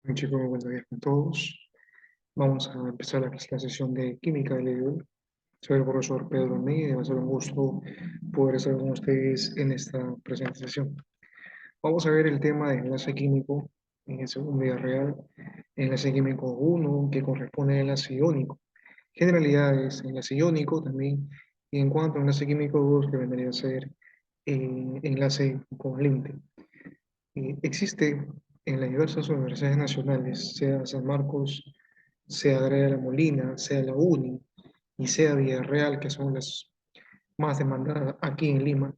Bien, chicos, buenos días con todos. Vamos a empezar la sesión de química del día de hoy. Soy el profesor Pedro Almeida y va a ser un gusto poder estar con ustedes en esta presente sesión. Vamos a ver el tema de enlace químico en el segundo día real. Enlace químico uno que corresponde al enlace iónico. Generalidades, enlace iónico también. Y en cuanto a enlace químico 2 que vendría a ser enlace covalente. Existe en las diversas universidades nacionales, sea San Marcos, sea Andrea de la Molina, sea la UNI y sea Villarreal, que son las más demandadas aquí en Lima.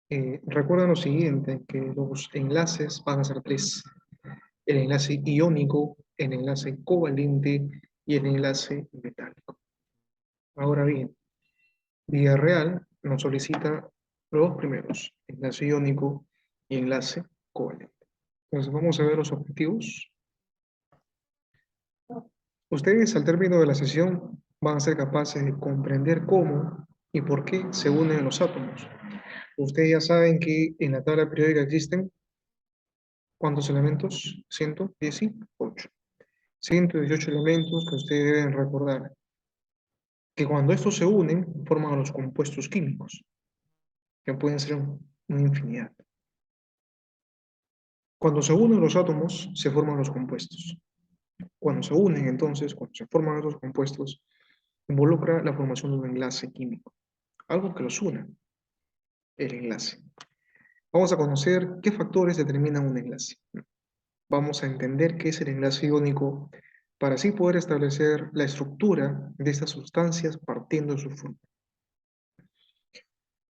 Recuerden lo siguiente, que los enlaces van a ser tres: el enlace iónico, el enlace covalente y el enlace metálico. Ahora bien, Villarreal nos solicita los dos primeros, enlace iónico y enlace covalente. Entonces vamos a ver los objetivos. Ustedes al término de la sesión van a ser capaces de comprender cómo y por qué se unen los átomos. Ustedes ya saben que en la tabla periódica existen ¿cuántos elementos? 118. 118 elementos que ustedes deben recordar, que cuando estos se unen forman los compuestos químicos, que pueden ser una infinidad. Cuando se unen los átomos, se forman los compuestos. Cuando se unen, entonces, cuando se forman esos compuestos, involucra la formación de un enlace químico, algo que los una, el enlace. Vamos a conocer qué factores determinan un enlace. Vamos a entender qué es el enlace iónico para así poder establecer la estructura de estas sustancias partiendo de su forma.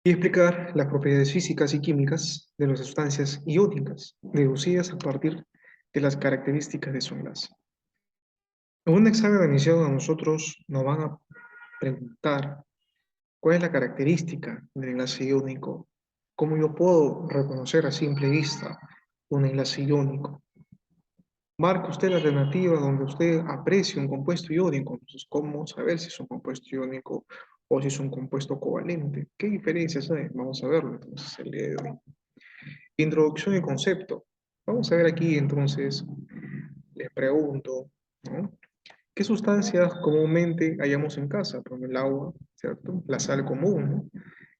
Y explicar las propiedades físicas y químicas de las sustancias iónicas, deducidas a partir de las características de su enlace. En un examen de admisión a nosotros nos van a preguntar cuál es la característica del enlace iónico, cómo yo puedo reconocer a simple vista un enlace iónico. Marca usted la alternativa donde usted aprecie un compuesto iónico. Entonces, ¿cómo saber si es un compuesto iónico o si es un compuesto covalente? ¿Qué diferencias hay? Vamos a verlo entonces el día de hoy. Introducción y concepto. Vamos a ver aquí entonces, les pregunto, ¿no? ¿Qué sustancias comúnmente hallamos en casa? Por el agua, ¿cierto? La sal común,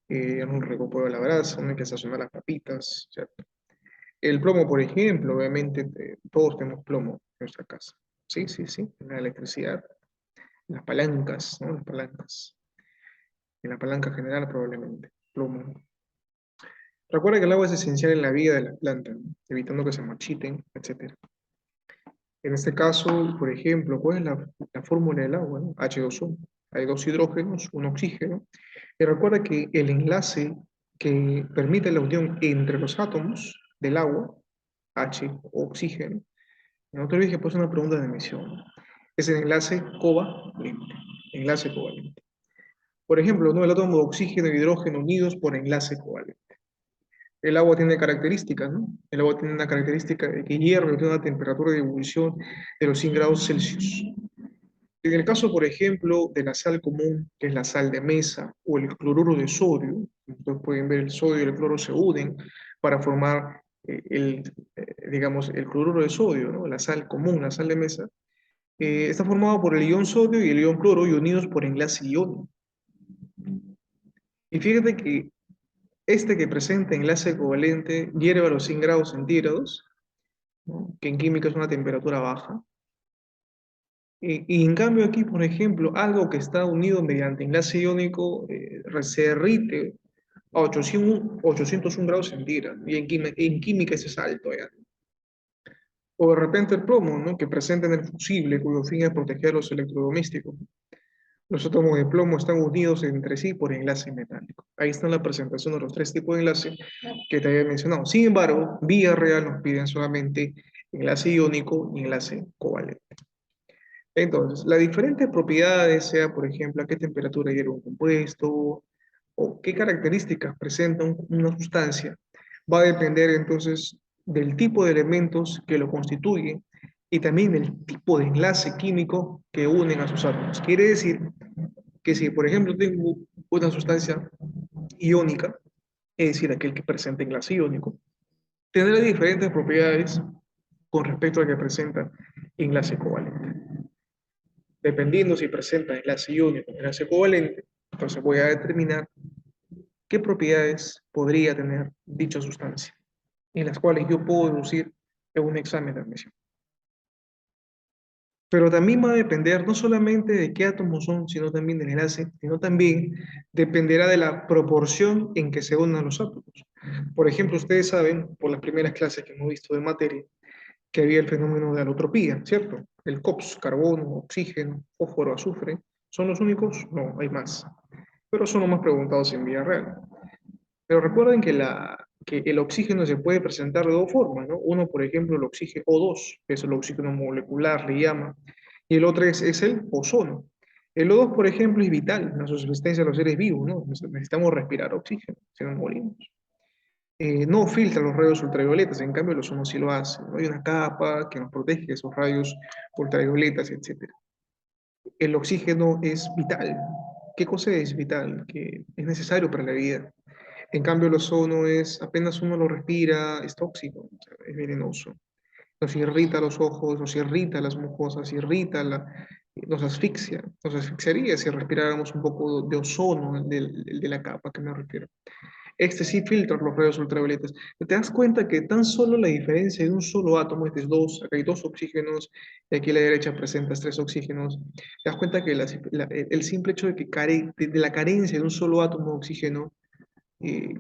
¿no? Un rico pollo a la brasa, una que sazonar las papitas, ¿cierto? El plomo, por ejemplo, obviamente todos tenemos plomo en nuestra casa. Sí, sí, sí, en la electricidad, las palancas, ¿no? Las palancas. En la palanca general probablemente, plomo. Recuerda que el agua es esencial en la vida de la planta, ¿no? Evitando que se marchiten, etcétera. En este caso, por ejemplo, ¿cuál es la fórmula del agua? ¿No? H2O. Hay dos hidrógenos, un oxígeno. Y recuerda que el enlace que permite la unión entre los átomos del agua, H, oxígeno, no te olvides que puse una pregunta de emisión. Es el enlace covalente. Enlace covalente. Por ejemplo, ¿no? El átomo de oxígeno y hidrógeno unidos por enlace covalente. El agua tiene características, ¿no? El agua tiene una característica de que hierve, tiene una temperatura de ebullición de los 100 grados Celsius. En el caso, por ejemplo, de la sal común, que es la sal de mesa, o el cloruro de sodio, ustedes pueden ver el sodio y el cloro se unen para formar digamos, el cloruro de sodio, ¿no? La sal común, la sal de mesa, está formado por el ion sodio y el ion cloro y unidos por enlace iónico. Y fíjate que este que presenta enlace covalente hierve a los 100 grados centígrados, ¿no? Que en química es una temperatura baja. Y en cambio aquí, por ejemplo, algo que está unido mediante enlace iónico se derrite a 801 grados centígrados. Y en química ese es alto, ¿ya? O de repente el plomo, ¿no? Que presenta en el fusible, cuyo fin es proteger los electrodomésticos. Los átomos de plomo están unidos entre sí por enlace metálico. Ahí está la presentación de los tres tipos de enlace que te había mencionado. Sin embargo, vía real nos piden solamente enlace iónico y enlace covalente. Entonces, las diferentes propiedades, sea por ejemplo a qué temperatura hierve un compuesto o qué características presenta una sustancia, va a depender entonces del tipo de elementos que lo constituyen y también del tipo de enlace químico que unen a sus átomos. Quiere decir que si, por ejemplo, tengo una sustancia iónica, es decir, aquel que presenta enlace iónico, tendrá diferentes propiedades con respecto al que presenta enlace covalente. Dependiendo si presenta enlace iónico o enlace covalente, entonces voy a determinar qué propiedades podría tener dicha sustancia, en las cuales yo puedo deducir en un examen de admisión. Pero también va a depender no solamente de qué átomos son, sino también del enlace, sino también dependerá de la proporción en que se unan los átomos. Por ejemplo, ustedes saben, por las primeras clases que hemos visto de materia, que había el fenómeno de alotropía, ¿cierto? El COPS, carbono, oxígeno, fósforo, azufre, ¿son los únicos? No, hay más. Pero son los más preguntados en vida real. Pero recuerden que el oxígeno se puede presentar de dos formas, ¿no? Uno, por ejemplo, el oxígeno O2, que es el oxígeno molecular, le llama, y el otro es el ozono. El O2, por ejemplo, es vital en la subsistencia de los seres vivos, ¿no? Necesitamos respirar oxígeno, si no morimos. No filtra los rayos ultravioletas, en cambio el ozono sí lo hace, ¿no? Hay una capa que nos protege de esos rayos ultravioletas, etcétera. El oxígeno es vital. ¿Qué cosa es vital? Que es necesario para la vida. En cambio, el ozono es, apenas uno lo respira, es tóxico, o sea, es venenoso. Nos irrita los ojos, nos irrita las mucosas, nos asfixia, nos asfixiaría si respiráramos un poco de ozono de la capa que me refiero. Este sí filtra los rayos ultravioletas. Te das cuenta que tan solo la diferencia de un solo átomo, este es dos, acá hay dos oxígenos, y aquí a la derecha presentas tres oxígenos. Te das cuenta que el simple hecho de que de la carencia de un solo átomo de oxígeno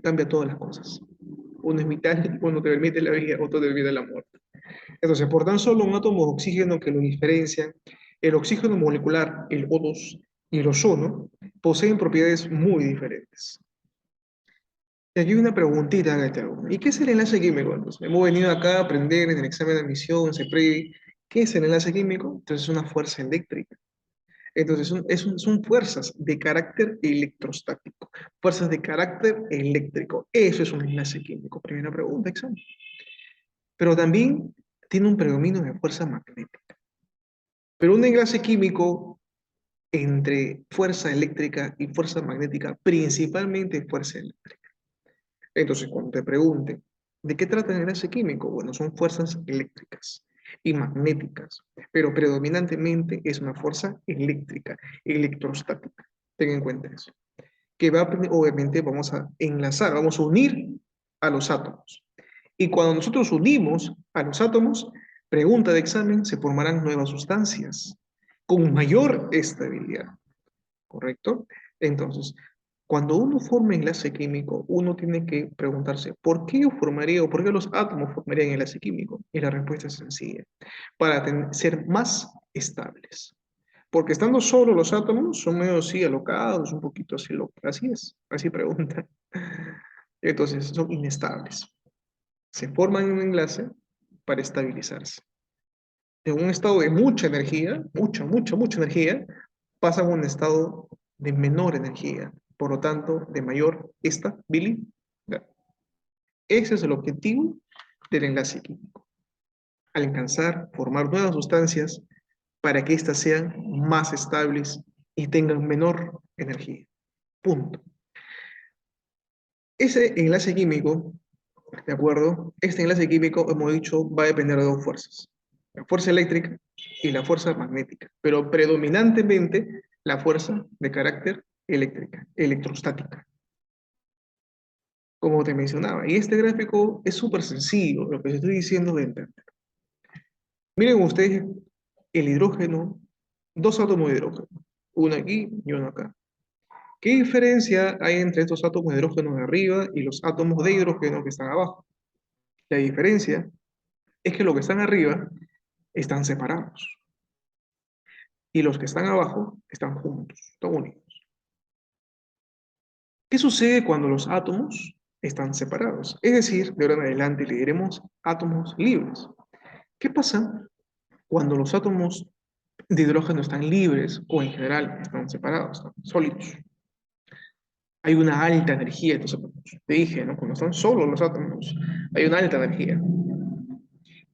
cambia todas las cosas. Uno es vital, uno te permite la vida, otro te permite la muerte. Entonces, por tan solo un átomo de oxígeno que lo diferencian, el oxígeno molecular, el O2 y el ozono, poseen propiedades muy diferentes. Y aquí hay una preguntita que te hago. ¿Y qué es el enlace químico? Entonces, hemos venido acá a aprender en el examen de admisión, CEPREVI, ¿qué es el enlace químico? Entonces, es una fuerza eléctrica. Entonces, son fuerzas de carácter electrostático, fuerzas de carácter eléctrico. Eso es un enlace químico. Primera pregunta, examen. Pero también tiene un predominio de fuerza magnética. Pero un enlace químico entre fuerza eléctrica y fuerza magnética, principalmente fuerza eléctrica. Entonces, cuando te pregunte, ¿de qué trata el enlace químico? Bueno, son fuerzas eléctricas y magnéticas, pero predominantemente es una fuerza eléctrica, electrostática. Ten en cuenta eso. Que obviamente vamos a enlazar, vamos a unir a los átomos. Y cuando nosotros unimos a los átomos, pregunta de examen, se formarán nuevas sustancias con mayor estabilidad, ¿correcto? Entonces, cuando uno forma enlace químico, uno tiene que preguntarse, ¿por qué yo formaría o por qué los átomos formarían enlace químico? Y la respuesta es sencilla, para ser más estables. Porque estando solo los átomos son medio así alocados, un poquito así, así es, así pregunta. Entonces son inestables. Se forman en un enlace para estabilizarse. De un estado de mucha energía, mucha energía, pasan a un estado de menor energía, por lo tanto, de mayor estabilidad. Ese es el objetivo del enlace químico. Alcanzar, formar nuevas sustancias para que éstas sean más estables y tengan menor energía. Punto. Ese enlace químico, ¿de acuerdo? Este enlace químico, hemos dicho, va a depender de dos fuerzas. La fuerza eléctrica y la fuerza magnética, pero predominantemente la fuerza de carácter eléctrica, electrostática, como te mencionaba. Y este gráfico es súper sencillo, lo que les estoy diciendo de entender. Miren ustedes el hidrógeno, dos átomos de hidrógeno, uno aquí y uno acá. ¿Qué diferencia hay entre estos átomos de hidrógeno de arriba y los átomos de hidrógeno que están abajo? La diferencia es que los que están arriba están separados y los que están abajo están juntos, están unidos. ¿Qué sucede cuando los átomos están separados? Es decir, de ahora en adelante le diremos átomos libres. ¿Qué pasa cuando los átomos de hidrógeno están libres o en general están separados, están sólidos? Hay una alta energía, entonces te dije, ¿no? Cuando están solos los átomos, hay una alta energía.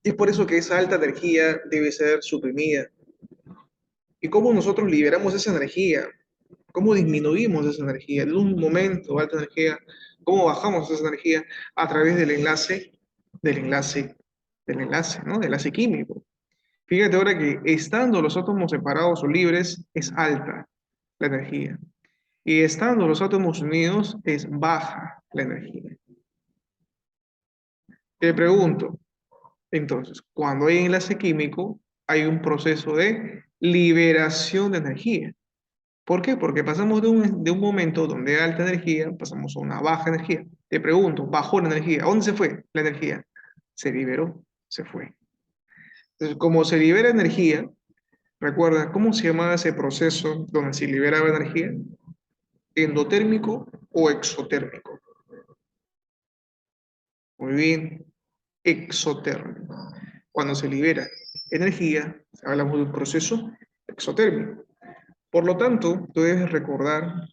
Y es por eso que esa alta energía debe ser suprimida. ¿Y cómo nosotros liberamos esa energía? ¿Cómo disminuimos esa energía? De un momento de alta energía, ¿cómo bajamos esa energía? A través del enlace del enlace, ¿no? Del enlace químico. Fíjate ahora que estando los átomos separados o libres es alta la energía. Y estando los átomos unidos es baja la energía. Te pregunto, entonces, cuando hay enlace químico, hay un proceso de liberación de energía. ¿Por qué? Porque pasamos de un momento donde hay alta energía, pasamos a una baja energía. Te pregunto, bajó la energía. ¿A dónde se fue la energía? Se liberó, se fue. Entonces, como se libera energía, recuerda, ¿cómo se llamaba ese proceso donde se liberaba energía? ¿Endotérmico o exotérmico? Muy bien, exotérmico. Cuando se libera energía, hablamos de un proceso exotérmico. Por lo tanto, tú debes recordar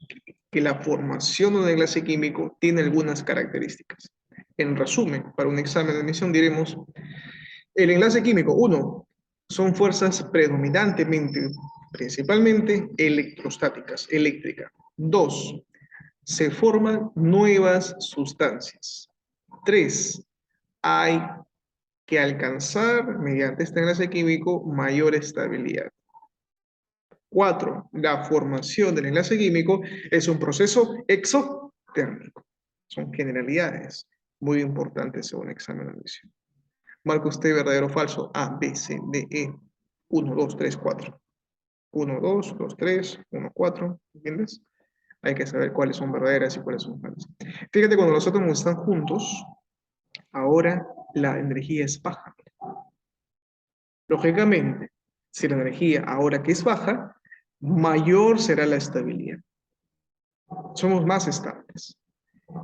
que la formación de un enlace químico tiene algunas características. En resumen, para un examen de admisión diremos, el enlace químico, uno, son fuerzas predominantemente, principalmente electrostáticas, eléctricas. Dos, se forman nuevas sustancias. Tres, hay que alcanzar mediante este enlace químico mayor estabilidad. Cuatro, la formación del enlace químico es un proceso exotérmico. Son generalidades muy importantes según el examen de admisión. Marca usted verdadero o falso. A, B, C, D, E. 1, 2, 3, 4. 1, 2, 2, 3, 1, 4. ¿Entiendes? Hay que saber cuáles son verdaderas y cuáles son falsas. Fíjate, cuando los átomos están juntos, ahora la energía es baja. Lógicamente, si la energía ahora que es baja, mayor será la estabilidad. Somos más estables.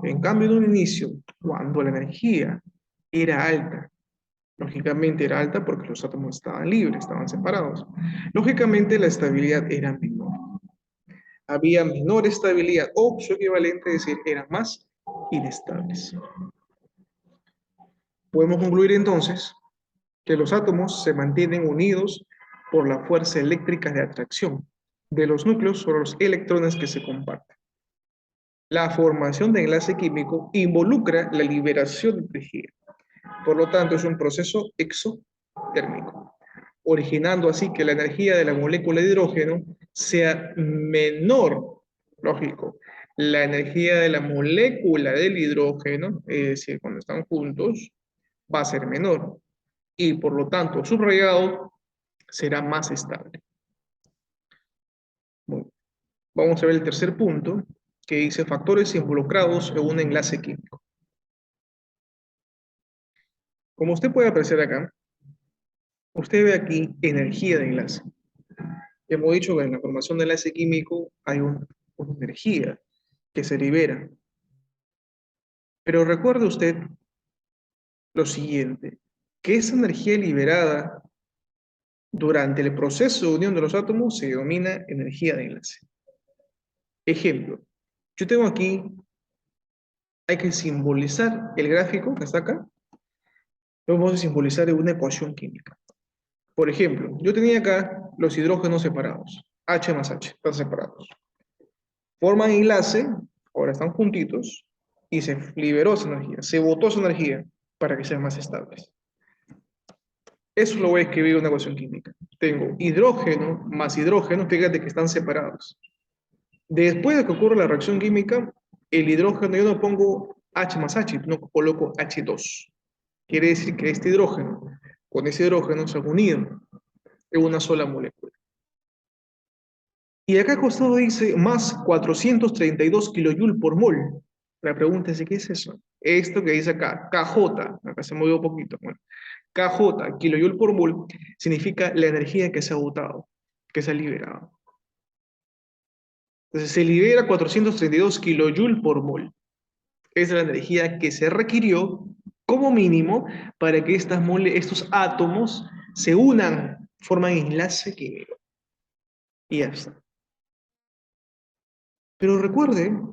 En cambio, en un inicio, cuando la energía era alta, lógicamente era alta porque los átomos estaban libres, estaban separados. Lógicamente la estabilidad era menor. Había menor estabilidad o su equivalente, es decir, eran más inestables. Podemos concluir entonces que los átomos se mantienen unidos por la fuerza eléctrica de atracción de los núcleos sobre los electrones que se comparten. La formación de enlace químico involucra la liberación de energía. Por lo tanto, es un proceso exotérmico, originando así que la energía de la molécula de hidrógeno sea menor, lógico. La energía de la molécula del hidrógeno, es decir, cuando están juntos, va a ser menor. Y por lo tanto, subrayado será más estable. Bueno, vamos a ver el tercer punto, que dice factores involucrados en un enlace químico. Como usted puede apreciar acá, usted ve aquí energía de enlace. Ya hemos dicho que en la formación del enlace químico hay una energía que se libera. Pero recuerde usted lo siguiente, que esa energía liberada durante el proceso de unión de los átomos se denomina energía de enlace. Ejemplo, yo tengo aquí, hay que simbolizar el gráfico que está acá, lo vamos a simbolizar en una ecuación química. Por ejemplo, yo tenía acá los hidrógenos separados, H más H, están separados. Forman enlace, ahora están juntitos, y se liberó esa energía, se botó esa energía para que sean más estables. Eso lo voy a escribir en una ecuación química. Tengo hidrógeno más hidrógeno, fíjate que están separados. Después de que ocurre la reacción química, el hidrógeno yo no pongo H más H, no coloco H2. Quiere decir que este hidrógeno con ese hidrógeno se han unido en una sola molécula. Y acá al costado dice más 432 kJ por mol. La pregunta es, ¿qué es eso? Esto que dice acá, KJ, acá se movió un poquito. Bueno, KJ, kilojoule por mol, significa la energía que se ha botado, que se ha liberado. Entonces se libera 432 kJ por mol. Esa es la energía que se requirió como mínimo para que estos átomos se unan, forman enlace químico. Y ya está. Pero recuerden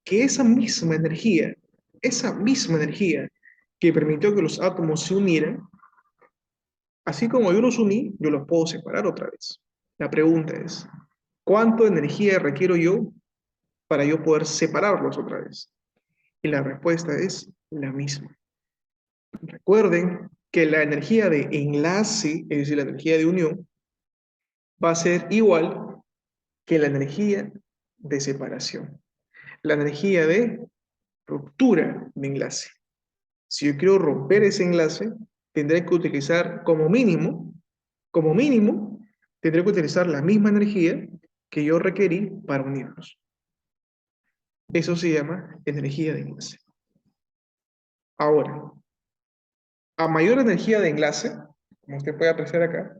que esa misma energía que permitió que los átomos se unieran, así como yo los uní, yo los puedo separar otra vez. La pregunta es, ¿cuánto energía requiero yo para yo poder separarlos otra vez? Y la respuesta es la misma. Recuerden que la energía de enlace, es decir, la energía de unión, va a ser igual que la energía de separación, la energía de ruptura de enlace. Si yo quiero romper ese enlace, tendré que utilizar como mínimo, tendré que utilizar la misma energía que yo requerí para unirlos. Eso se llama energía de enlace. Ahora, a mayor energía de enlace, como usted puede apreciar acá,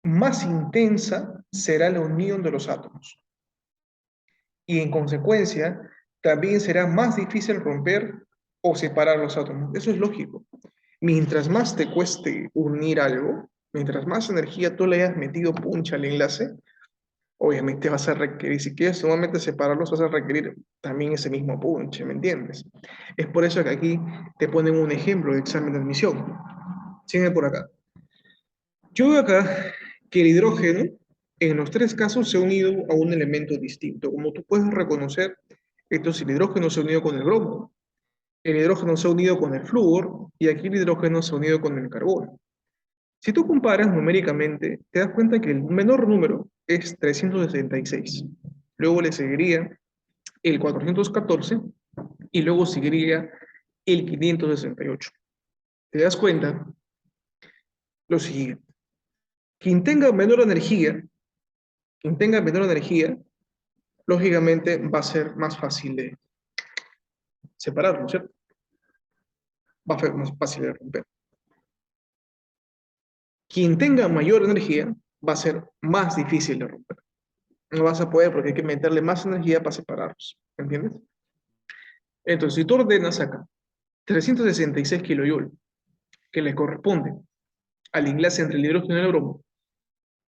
más intensa será la unión de los átomos. Y en consecuencia, también será más difícil romper o separar los átomos. Eso es lógico. Mientras más te cueste unir algo, mientras más energía tú le hayas metido puncha al enlace, obviamente vas a requerir, si quieres sumamente separarlos, vas a requerir también ese mismo punche, ¿me entiendes? Es por eso que aquí te ponen un ejemplo de examen de admisión. Sigue por acá. Yo veo acá que el hidrógeno en los tres casos se ha unido a un elemento distinto. Como tú puedes reconocer, entonces el hidrógeno se ha unido con el bromo, el hidrógeno se ha unido con el flúor y aquí el hidrógeno se ha unido con el carbono. Si tú comparas numéricamente, te das cuenta que el menor número es 366. Luego le seguiría el 414 y luego seguiría el 568. Te das cuenta lo siguiente. Quien tenga menor energía, quien tenga menor energía, lógicamente va a ser más fácil de separar, ¿no es cierto? Va a ser más fácil de romper. Quien tenga mayor energía va a ser más difícil de romper. No vas a poder porque hay que meterle más energía para separarlos, ¿entiendes? Entonces, si tú ordenas acá 366 kilojoules, que le corresponde al enlace entre el hidrógeno y el bromo,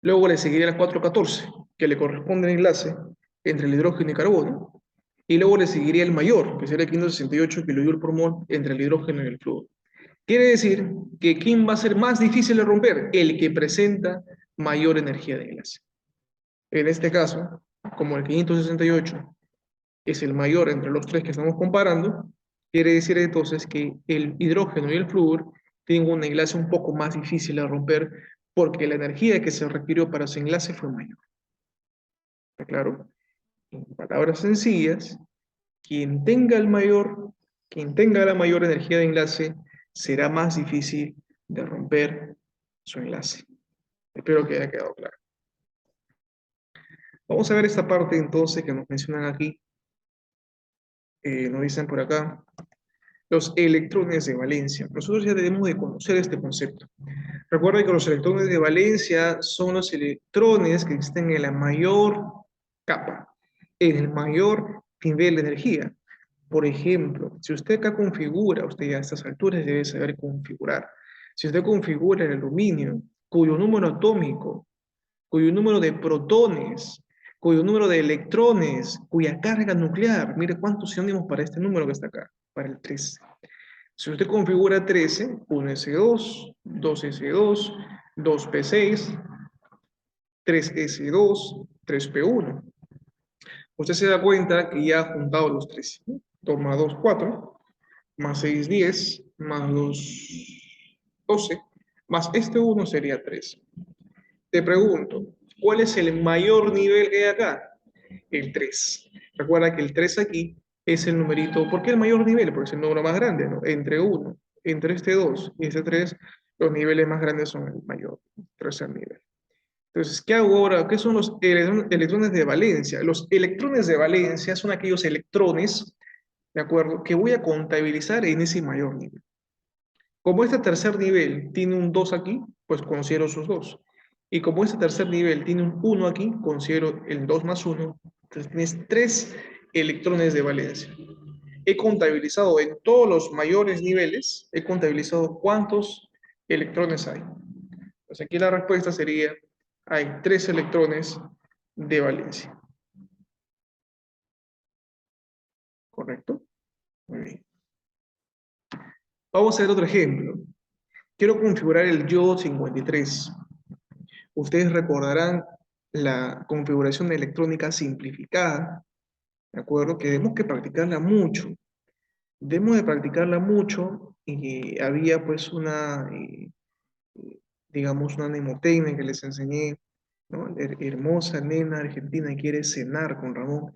luego le seguiría el 414, que le corresponde al enlace entre el hidrógeno y carbono, y luego le seguiría el mayor, que sería 568 kilojoules por mol entre el hidrógeno y el flúor. Quiere decir que ¿quién va a ser más difícil de romper? El que presenta mayor energía de enlace. En este caso, como el 568 es el mayor entre los tres que estamos comparando, quiere decir entonces que el hidrógeno y el flúor tienen un enlace un poco más difícil de romper porque la energía que se requirió para ese enlace fue mayor. ¿Está claro? En palabras sencillas, quien tenga el mayor, quien tenga la mayor energía de enlace, será más difícil de romper su enlace. Espero que haya quedado claro. Vamos a ver esta parte entonces que nos mencionan aquí. Nos dicen por acá, los electrones de valencia. Nosotros ya debemos de conocer este concepto. Recuerden que los electrones de valencia son los electrones que existen en la mayor capa, en el mayor nivel de energía. Por ejemplo, si usted acá configura, usted ya a estas alturas debe saber configurar. Si usted configura el aluminio, cuyo número atómico, cuyo número de protones, cuyo número de electrones, cuya carga nuclear, mire cuántos sinónimos para este número que está acá, para el 13. Si usted configura 13, 1s2, 2s2, 2p6, 3s2, 3p1. Usted se da cuenta que ya ha juntado los 13. 2 más 2, 4, más 6, 10, más 2, 12, más este 1 sería 3. Te pregunto, ¿cuál es el mayor nivel que hay acá? El 3. Recuerda que el 3 aquí es el numerito. ¿Por qué el mayor nivel? Porque es el número más grande, ¿no? Entre 1, entre este 2 y este 3, los niveles más grandes son el mayor, tercer nivel. Entonces, ¿qué hago ahora? ¿Qué son los electrones de valencia? Los electrones de valencia son aquellos electrones, ¿de acuerdo?, que voy a contabilizar en ese mayor nivel. Como este tercer nivel tiene un 2 aquí, pues considero sus 2. Y como este tercer nivel tiene un 1 aquí, considero el 2 más 1. Entonces tienes 3 electrones de valencia. He contabilizado en todos los mayores niveles, he contabilizado cuántos electrones hay. Pues aquí la respuesta sería, hay 3 electrones de valencia. ¿Correcto? Muy bien. Vamos a ver otro ejemplo. Quiero configurar el yodo 53. Ustedes recordarán la configuración electrónica simplificada, ¿de acuerdo? Que debemos que practicarla mucho. Debemos de practicarla mucho y había pues una, digamos, una mnemotecnia que les enseñé, ¿no? Hermosa nena argentina quiere cenar con Ramón.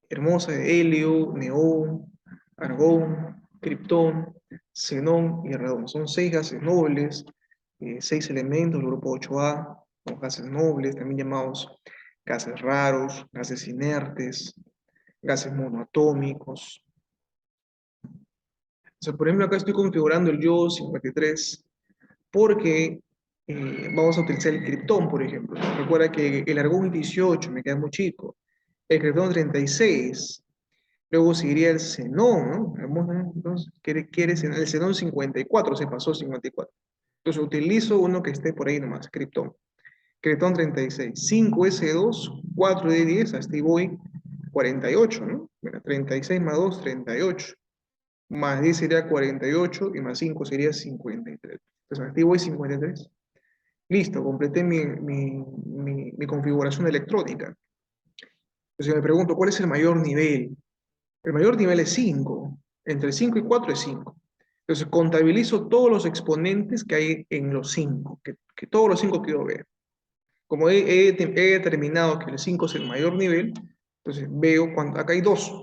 Hermosa de helio, neón, argón, criptón, xenón y radón. Son 6 gases nobles, 6 elementos del grupo 8A, los gases nobles, también llamados gases raros, gases inertes, gases monoatómicos. O sea, por ejemplo, acá estoy configurando el yodo 53 porque vamos a utilizar el criptón, por ejemplo. Recuerda que el argón 18 me queda muy chico, el criptón 36. Luego seguiría el xenón, ¿no? Entonces, el xenón 54, se pasó 54. Entonces utilizo uno que esté por ahí nomás, criptón. Criptón 36, 5s2, 4d10, hasta ahí voy 48, ¿no? Mira, 36 más 2, 38. Más 10 sería 48 y más 5 sería 53. Entonces hasta ahí voy 53. Listo, completé mi configuración electrónica. Entonces me pregunto, ¿cuál es el mayor nivel? El mayor nivel es 5. Entre 5 y 4 es 5. Entonces contabilizo todos los exponentes que hay en los 5, que todos los 5 quiero ver. Como he determinado que el 5 es el mayor nivel, entonces veo cuando acá hay 2,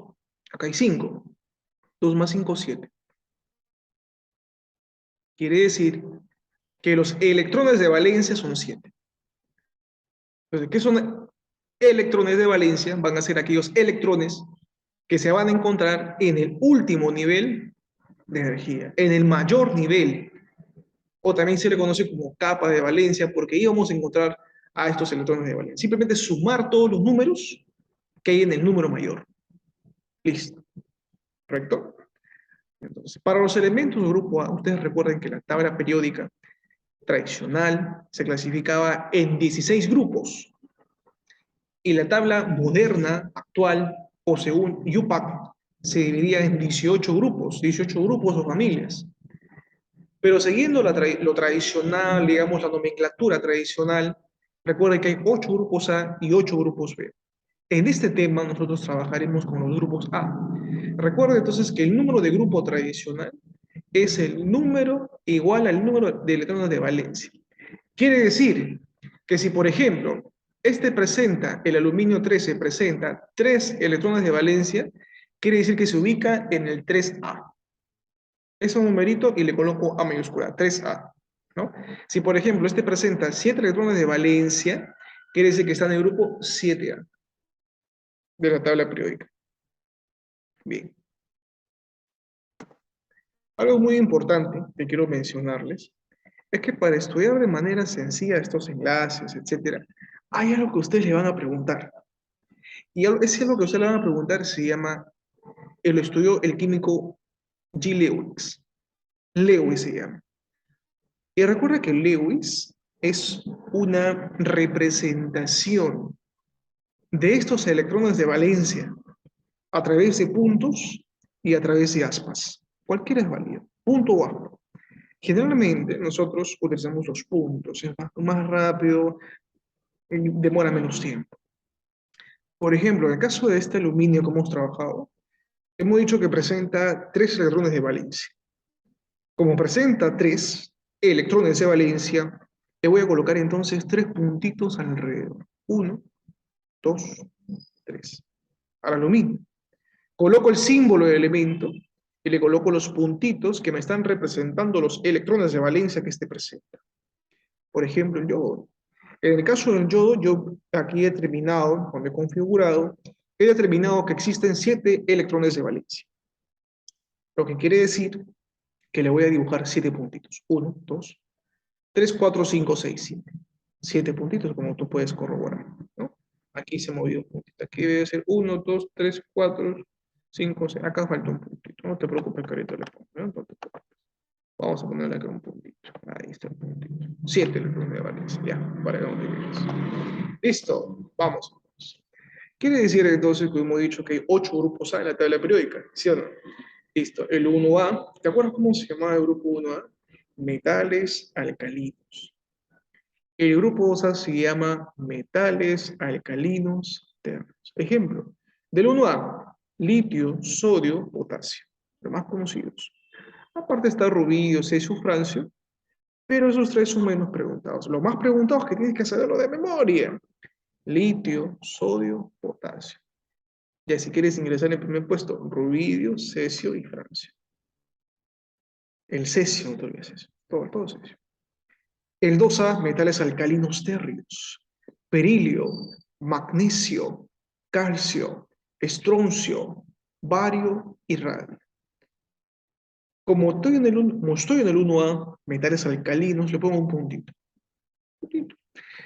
acá hay 5. 2 más 5, 7. Quiere decir que los electrones de valencia son 7. Entonces, ¿qué son electrones de valencia? Van a ser aquellos electrones que se van a encontrar en el último nivel de energía, en el mayor nivel, o también se le conoce como capa de valencia, porque íbamos a encontrar a estos electrones de valencia. Simplemente sumar todos los números que hay en el número mayor. Listo. ¿Correcto? Entonces, para los elementos del grupo A, ustedes recuerden que la tabla periódica tradicional se clasificaba en 16 grupos y la tabla moderna, actual, o según UPAC, se dividía en 18 grupos o familias. Pero siguiendo lo tradicional, digamos, la nomenclatura tradicional, recuerden que hay 8 grupos A y 8 grupos B. En este tema nosotros trabajaremos con los grupos A. Recuerden entonces que el número de grupo tradicional es el número igual al número de electrones de valencia. Quiere decir que si, por ejemplo, el aluminio 13 presenta 3 electrones de valencia, quiere decir que se ubica en el 3A. Es un numerito y le coloco A mayúscula, 3A, ¿no? Si, por ejemplo, este presenta 7 electrones de valencia, quiere decir que está en el grupo 7A de la tabla periódica. Bien. Algo muy importante que quiero mencionarles es que para estudiar de manera sencilla estos enlaces, etcétera, hay algo que ustedes le van a preguntar. Y ese algo que ustedes le van a preguntar se llama, lo estudió el químico G. Lewis. Lewis se llama. Y recuerda que Lewis es una representación de estos electrones de valencia a través de puntos y a través de aspas. Cualquiera es válido, punto o aspa. Generalmente nosotros utilizamos los puntos, es más rápido, demora menos tiempo. Por ejemplo, en el caso de este aluminio que hemos trabajado, hemos dicho que presenta 3 electrones de valencia. Como presenta 3 electrones de valencia, le voy a colocar entonces 3 puntitos alrededor. 1, 2, 3. Al aluminio. Coloco el símbolo del elemento y le coloco los puntitos que me están representando los electrones de valencia que este presenta. Por ejemplo, el yodo. En el caso del yodo, yo aquí he determinado, cuando he configurado, he determinado que existen 7 electrones de valencia. Lo que quiere decir que le voy a dibujar 7 puntitos. 1, 2, 3, 4, 5, 6, 7. 7 puntitos, como tú puedes corroborar, ¿no? Aquí se ha movido un puntito. Aquí debe ser 1, 2, 3, 4, 5, 6. Acá falta un puntito. No te preocupes, que ahorita le pongo, ¿no? No te preocupes. Vamos a ponerle acá un puntito. Ahí está el puntito. 7 electrones de valencia. Ya, para que no te quedes. Listo, vamos. Quiere decir entonces que hemos dicho que hay 8 grupos A en la tabla periódica, ¿sí o no? Listo, el 1A, ¿te acuerdas cómo se llamaba el grupo 1A? Metales alcalinos. El grupo 2A se llama metales alcalinos ternos. Ejemplo, del 1A, litio, sodio, potasio, los más conocidos. Aparte está rubidio, cesio, francio, pero esos tres son menos preguntados. Los más preguntados que tienes que saberlo de memoria: litio, sodio, potasio. Ya si quieres ingresar en el primer puesto, rubidio, cesio y francio. El cesio, no te olvides eso. Todo cesio. El 2A, metales alcalinos térreos. Berilio, magnesio, calcio, estroncio, bario y radio. Como estoy en el 1A, metales alcalinos, le pongo un puntito. Puntito.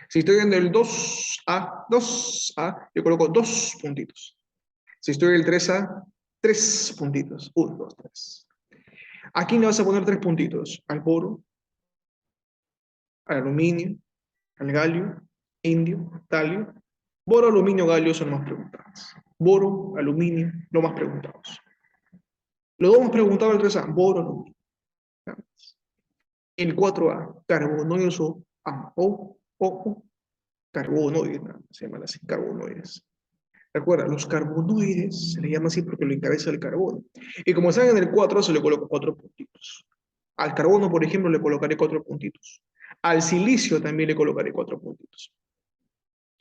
Si estoy en el 2A, le coloco dos puntitos. Si estoy en el 3A, tres puntitos. 1, 2, 3. Aquí le vas a poner tres puntitos: al boro, al aluminio, al galio, indio, talio. Boro, aluminio, galio son los más preguntados. Boro, aluminio, los más preguntados. Los dos más preguntados el 3A, boro, aluminio. El 4A, carbonoides o carbonoides, se llaman así, carbonoides. Recuerda, los carbonoides se le llama así porque lo encabeza el carbono. Y como saben, en el 4 se le coloca cuatro puntitos. Al carbono, por ejemplo, le colocaré cuatro puntitos. Al silicio también le colocaré cuatro puntitos.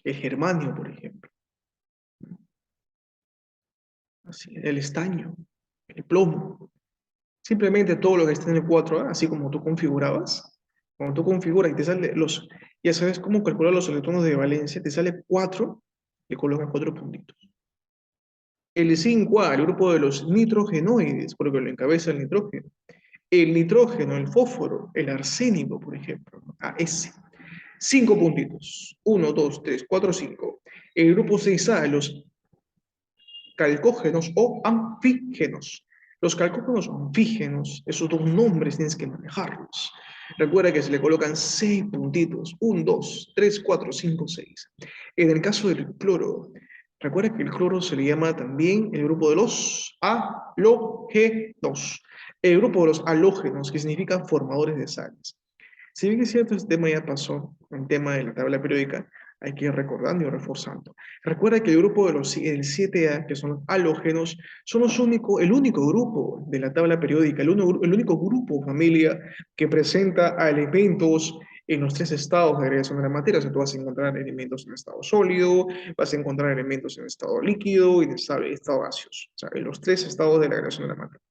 El germanio, por ejemplo. Así, el estaño, el plomo. Simplemente todo lo que está en el 4A, así como tú configurabas. Cuando tú configuras y te sale ya sabes cómo calcular los electrones de valencia, te sale 4, le colocas cuatro puntitos. El 5A, el grupo de los nitrogenoides, porque lo encabeza el nitrógeno. El nitrógeno, el fósforo, el arsénico, por ejemplo, AS. 5 puntitos. 1, 2, 3, 4, 5. El grupo 6A, los calcógenos o anfígenos. Los calcógenos o anfígenos, esos dos nombres tienes que manejarlos. Recuerda que se le colocan 6 puntitos. 1, 2, 3, 4, 5, 6. En el caso del cloro, recuerda que el cloro se le llama también el grupo de los halógenos. El grupo de los halógenos, que significa formadores de sales. Si bien es cierto, este tema ya pasó, el tema de la tabla periódica, hay que ir recordando y reforzando. Recuerda que el grupo de el 7A, que son los halógenos, son el único grupo de la tabla periódica, el único grupo, familia, que presenta a elementos en los tres estados de agregación de la materia. O sea, tú vas a encontrar elementos en estado sólido, vas a encontrar elementos en estado líquido y en estado gaseoso. O sea, en los tres estados de la agregación de la materia.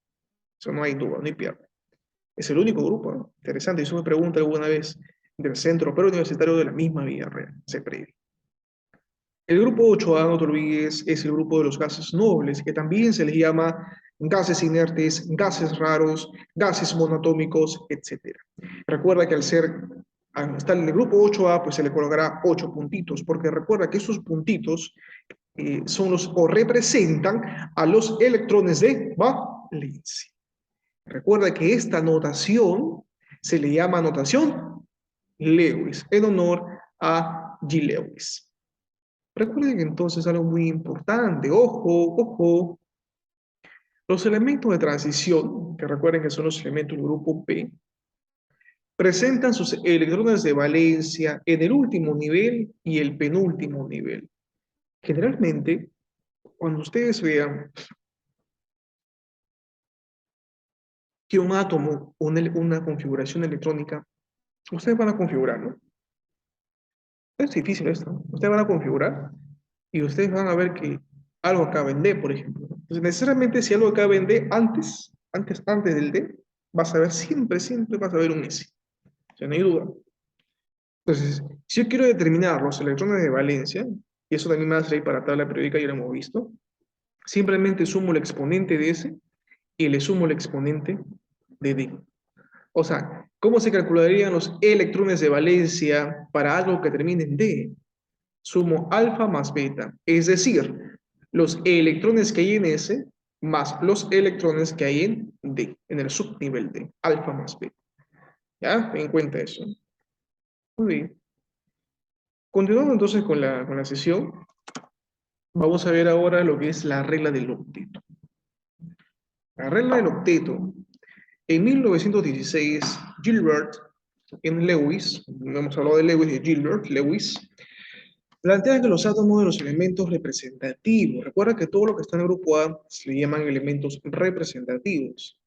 Eso no hay duda, no hay pierde. Es el único grupo, ¿no? Interesante. Eso me pregunta alguna vez del Centro Preuniversitario de la misma Villarreal, CEPREVI. El grupo 8A, no te olvides, es el grupo de los gases nobles, que también se les llama gases inertes, gases raros, gases monoatómicos, etc. Recuerda que al estar en el grupo 8A, pues se le colocará 8 puntitos, porque recuerda que esos puntitos son o representan a los electrones de valencia. Recuerda que esta notación se le llama notación Lewis, en honor a G. Lewis. Recuerden entonces algo muy importante, ojo, los elementos de transición, que recuerden que son los elementos del grupo P, presentan sus electrones de valencia en el último nivel y el penúltimo nivel. Generalmente, cuando ustedes vean que un átomo, una configuración electrónica, ustedes van a configurarlo. Es difícil esto. Ustedes van a configurar y ustedes van a ver que algo acaba en D, por ejemplo. Entonces, necesariamente si algo acaba en D antes del D, vas a ver siempre vas a ver un S. O sea, no hay duda. Entonces, si yo quiero determinar los electrones de valencia, y eso también me va a servir para tabla periódica, ya lo hemos visto, simplemente sumo el exponente de S y le sumo el exponente de D. O sea, ¿cómo se calcularían los electrones de valencia para algo que termine en D? Sumo alfa más beta, es decir, los electrones que hay en S más los electrones que hay en D, en el subnivel D, alfa más beta. ¿Ya? Ten en cuenta eso. Muy bien. Continuando entonces con la sesión, vamos a ver ahora lo que es la regla del octeto. La regla del octeto, en 1916, Gilbert en Lewis, no hemos hablado de Lewis, de Gilbert, Lewis, plantea que los átomos de los elementos representativos, recuerda que todo lo que está en el grupo A se le llaman elementos representativos.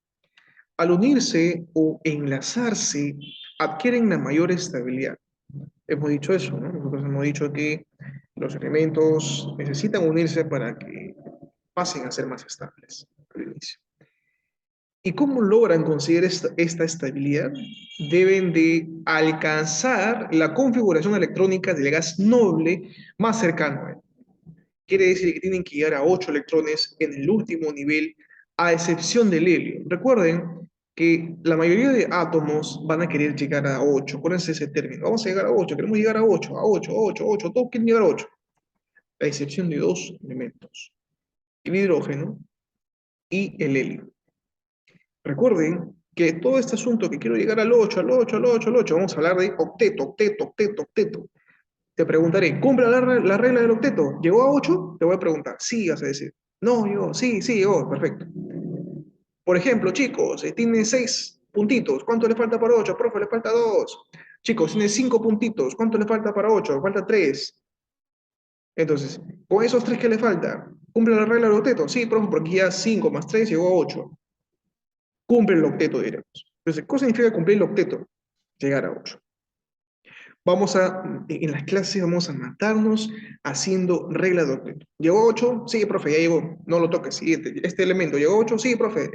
al unirse o enlazarse, adquieren una mayor estabilidad. Hemos dicho eso, ¿no? Nosotros hemos dicho que los elementos necesitan unirse para que pasen a ser más estables al inicio. ¿Y cómo logran conseguir esta estabilidad? Deben de alcanzar la configuración electrónica del gas noble más cercano a él. Quiere decir que tienen que llegar a 8 electrones en el último nivel, a excepción del helio. Recuerden que la mayoría de átomos van a querer llegar a 8. Acuérdense ese término. Vamos a llegar a 8, queremos llegar a 8, a 8, 8, 8. Todos quieren llegar a 8, a excepción de dos elementos, el hidrógeno y el helio. Recuerden que todo este asunto que quiero llegar al 8, al 8, al 8, al 8, vamos a hablar de octeto, octeto, octeto, octeto. Te preguntaré, ¿cumple la regla del octeto? ¿Llegó a 8? Te voy a preguntar. Sí, vas a decir. No, llegó. Sí, sí, llegó. Perfecto. Por ejemplo, chicos, tiene 6 puntitos. ¿Cuánto le falta para 8? Profe, le falta 2. Chicos, tiene 5 puntitos. ¿Cuánto le falta para 8? Falta 3. Entonces, con esos 3 que le falta, ¿cumple la regla del octeto? Sí, profe, porque ya 5 más 3 llegó a 8. Cumple el octeto, diremos. Entonces, ¿qué significa cumplir el octeto? Llegar a 8. En las clases vamos a matarnos haciendo regla de octeto. ¿Llegó a 8? Sí, profe, ya llegó. No lo toques. Siguiente. Este elemento, ¿llegó a 8? Sí, profe,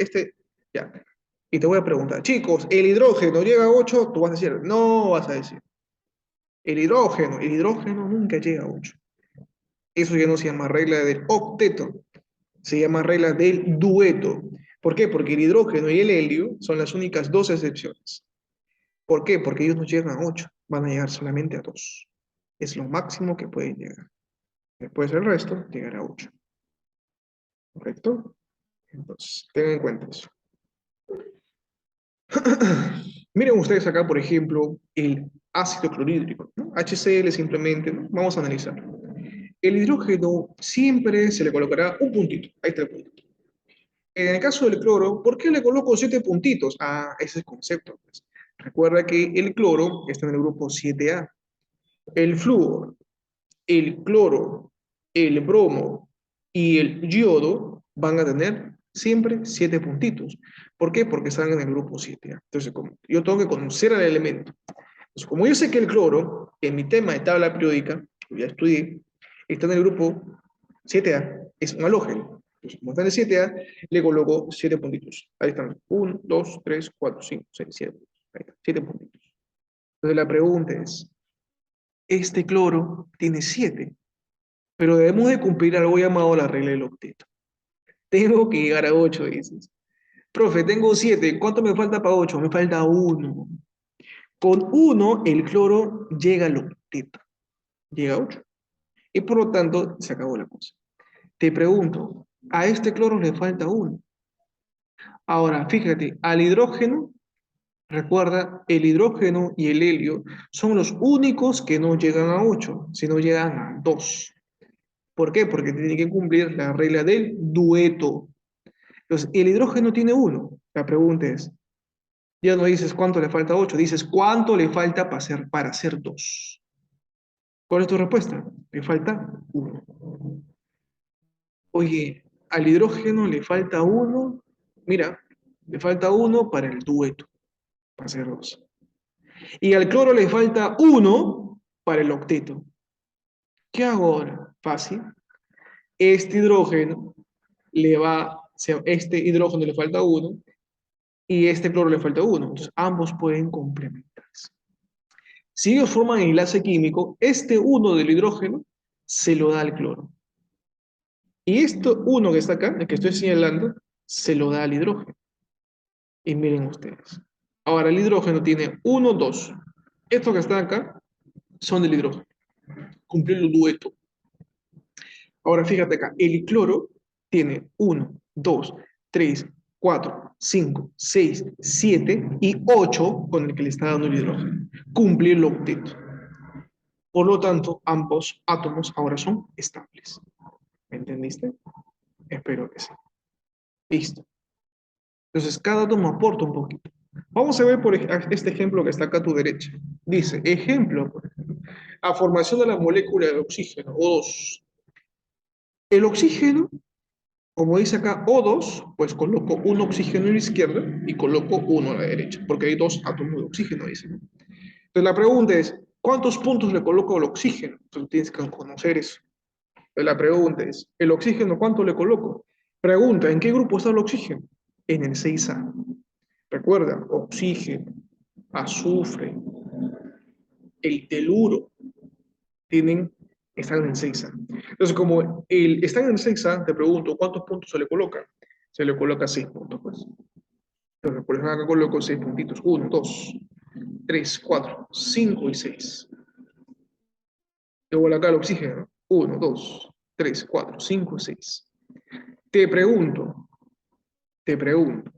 ya. Y te voy a preguntar, chicos, ¿el hidrógeno llega a 8? Tú vas a decir, no vas a decir. El hidrógeno nunca llega a 8. Eso ya no se llama regla del octeto, se llama regla del dueto. ¿Por qué? Porque el hidrógeno y el helio son las únicas dos excepciones. ¿Por qué? Porque ellos no llegan a 8, van a llegar solamente a 2. Es lo máximo que pueden llegar. Después el resto llegará a 8. ¿Correcto? Entonces, tengan en cuenta eso. Miren ustedes acá, por ejemplo, el ácido clorhídrico, ¿no? HCl simplemente, ¿no? Vamos a analizar. El hidrógeno siempre se le colocará un puntito. Ahí está el puntito. En el caso del cloro, ¿por qué le coloco 7 puntitos? Ah, ese es el concepto, pues. Recuerda que el cloro está en el grupo 7A. El flúor, el cloro, el bromo y el yodo van a tener siempre 7 puntitos. ¿Por qué? Porque están en el grupo 7A. Entonces, como yo tengo que conocer al elemento. Entonces, como yo sé que el cloro, en mi tema de tabla periódica, que ya estudié, está en el grupo 7A, es un halógeno. Entonces, como está en el 7A, le coloco 7 puntitos. Ahí están. 1, 2, 3, 4, 5, 6, 7. Ahí está, 7 puntitos. Entonces, la pregunta es, este cloro tiene 7, pero debemos de cumplir algo llamado la regla del octeto. Tengo que llegar a 8, dices. Profe, tengo 7, ¿cuánto me falta para 8? Me falta 1. Con 1, el cloro llega al octeto, llega a 8. Y por lo tanto, se acabó la cosa. Te pregunto, a este cloro le falta 1. Ahora, fíjate, al hidrógeno, recuerda, el hidrógeno y el helio son los únicos que no llegan a 8, sino llegan a 2. ¿Por qué? Porque tiene que cumplir la regla del dueto. Entonces, el hidrógeno tiene 1. La pregunta es, ya no dices cuánto le falta a 8, dices cuánto le falta para hacer 2. ¿Cuál es tu respuesta? Le falta 1. Oye, al hidrógeno le falta 1. Mira, le falta 1 para el dueto, para hacer 2. Y al cloro le falta 1 para el octeto. ¿Qué hago ahora? Fácil. Este hidrógeno este hidrógeno le falta 1 y este cloro le falta 1. Entonces ambos pueden complementarse. Si ellos forman enlace químico, este 1 del hidrógeno se lo da al cloro. Y esto 1 que está acá, el que estoy señalando, se lo da al hidrógeno. Y miren ustedes. Ahora el hidrógeno tiene 1, 2. Estos que están acá son del hidrógeno. Cumplir el dueto. Ahora fíjate acá, el cloro tiene 1, 2, 3, 4, 5, 6, 7 y 8 con el que le está dando el hidrógeno. Cumplir el octeto. Por lo tanto, ambos átomos ahora son estables. ¿Me entendiste? Espero que sí. Listo. Entonces, cada átomo aporta un poquito. Vamos a ver por este ejemplo que está acá a tu derecha. Dice, ejemplo, por ejemplo, a formación de la molécula de oxígeno, O2. El oxígeno Como dice acá O2, pues coloco un oxígeno a la izquierda y coloco uno a la derecha, porque hay dos átomos de oxígeno, dice, ¿no? Entonces la pregunta es, ¿cuántos puntos le coloco al oxígeno? Entonces tienes que conocer eso. Entonces la pregunta es, ¿el oxígeno cuánto le coloco? Pregunta, ¿en qué grupo está el oxígeno? En el 6A. Recuerda, oxígeno, azufre, el teluro, tienen, están en el 6A. Entonces, como están en el 6A, te pregunto, ¿cuántos puntos se le coloca? Se le coloca 6 puntos, pues. Entonces, por ejemplo, acá coloco 6 puntitos. 1, 2, 3, 4, 5 y 6. Luego acá el oxígeno. 1, 2, 3, 4, 5 y 6. Te pregunto, te pregunto,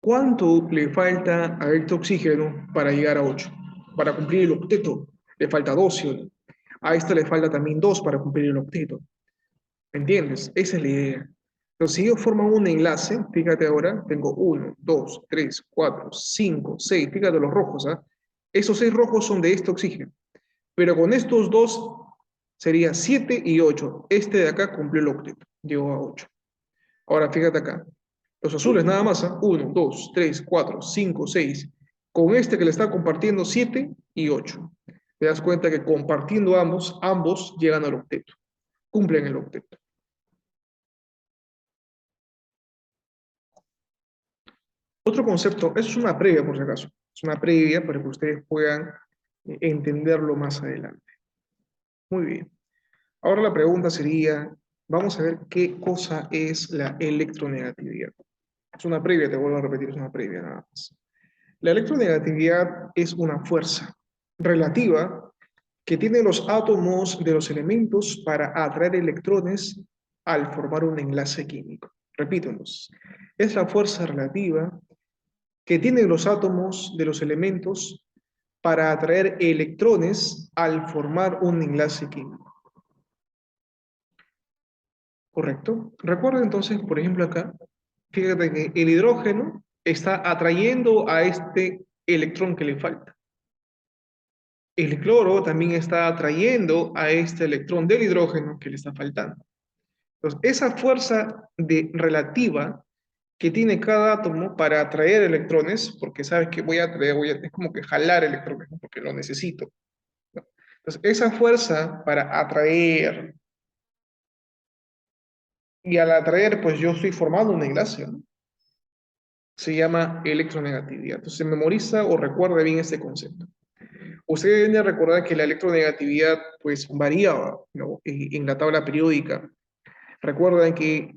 ¿cuánto le falta a este oxígeno para llegar a 8? Para cumplir el octeto. Le falta 2, ¿sí o no? A esta le falta también 2 para cumplir el octeto. ¿Me entiendes? Esa es la idea. Entonces, si ellos forman un enlace, fíjate ahora, tengo 1, 2, 3, 4, 5, 6. Fíjate los rojos, ¿ah? Esos 6 rojos son de este oxígeno. Pero con estos dos sería 7 y 8. Este de acá cumplió el octeto, llegó a 8. Ahora fíjate acá. Los azules nada más, 1, 2, 3, 4, 5, 6. Con este que le está compartiendo 7 y 8. Te das cuenta que compartiendo ambos llegan al octeto. Cumplen el octeto. Otro concepto, eso es una previa por si acaso. Es una previa para que ustedes puedan entenderlo más adelante. Muy bien. Ahora la pregunta sería, vamos a ver qué cosa es la electronegatividad. Es una previa, te vuelvo a repetir, es una previa nada más. La electronegatividad es una fuerza relativa que tiene los átomos de los elementos para atraer electrones al formar un enlace químico. Repito, entonces, es la fuerza relativa que tienen los átomos de los elementos para atraer electrones al formar un enlace químico. ¿Correcto? Recuerda entonces, por ejemplo, acá, fíjate que el hidrógeno está atrayendo a este electrón que le falta. El cloro también está atrayendo a este electrón del hidrógeno que le está faltando. Entonces, esa fuerza relativa que tiene cada átomo para atraer electrones, porque sabes que voy a atraer, es como que jalar electrones, ¿no? Porque lo necesito, ¿no? Entonces, esa fuerza para atraer, y al atraer, pues yo estoy formando un enlace, ¿no? Se llama electronegatividad. Entonces, memoriza o recuerda bien este concepto. Ustedes deben de recordar que la electronegatividad, pues, variaba, ¿no? En la tabla periódica. Recuerdan que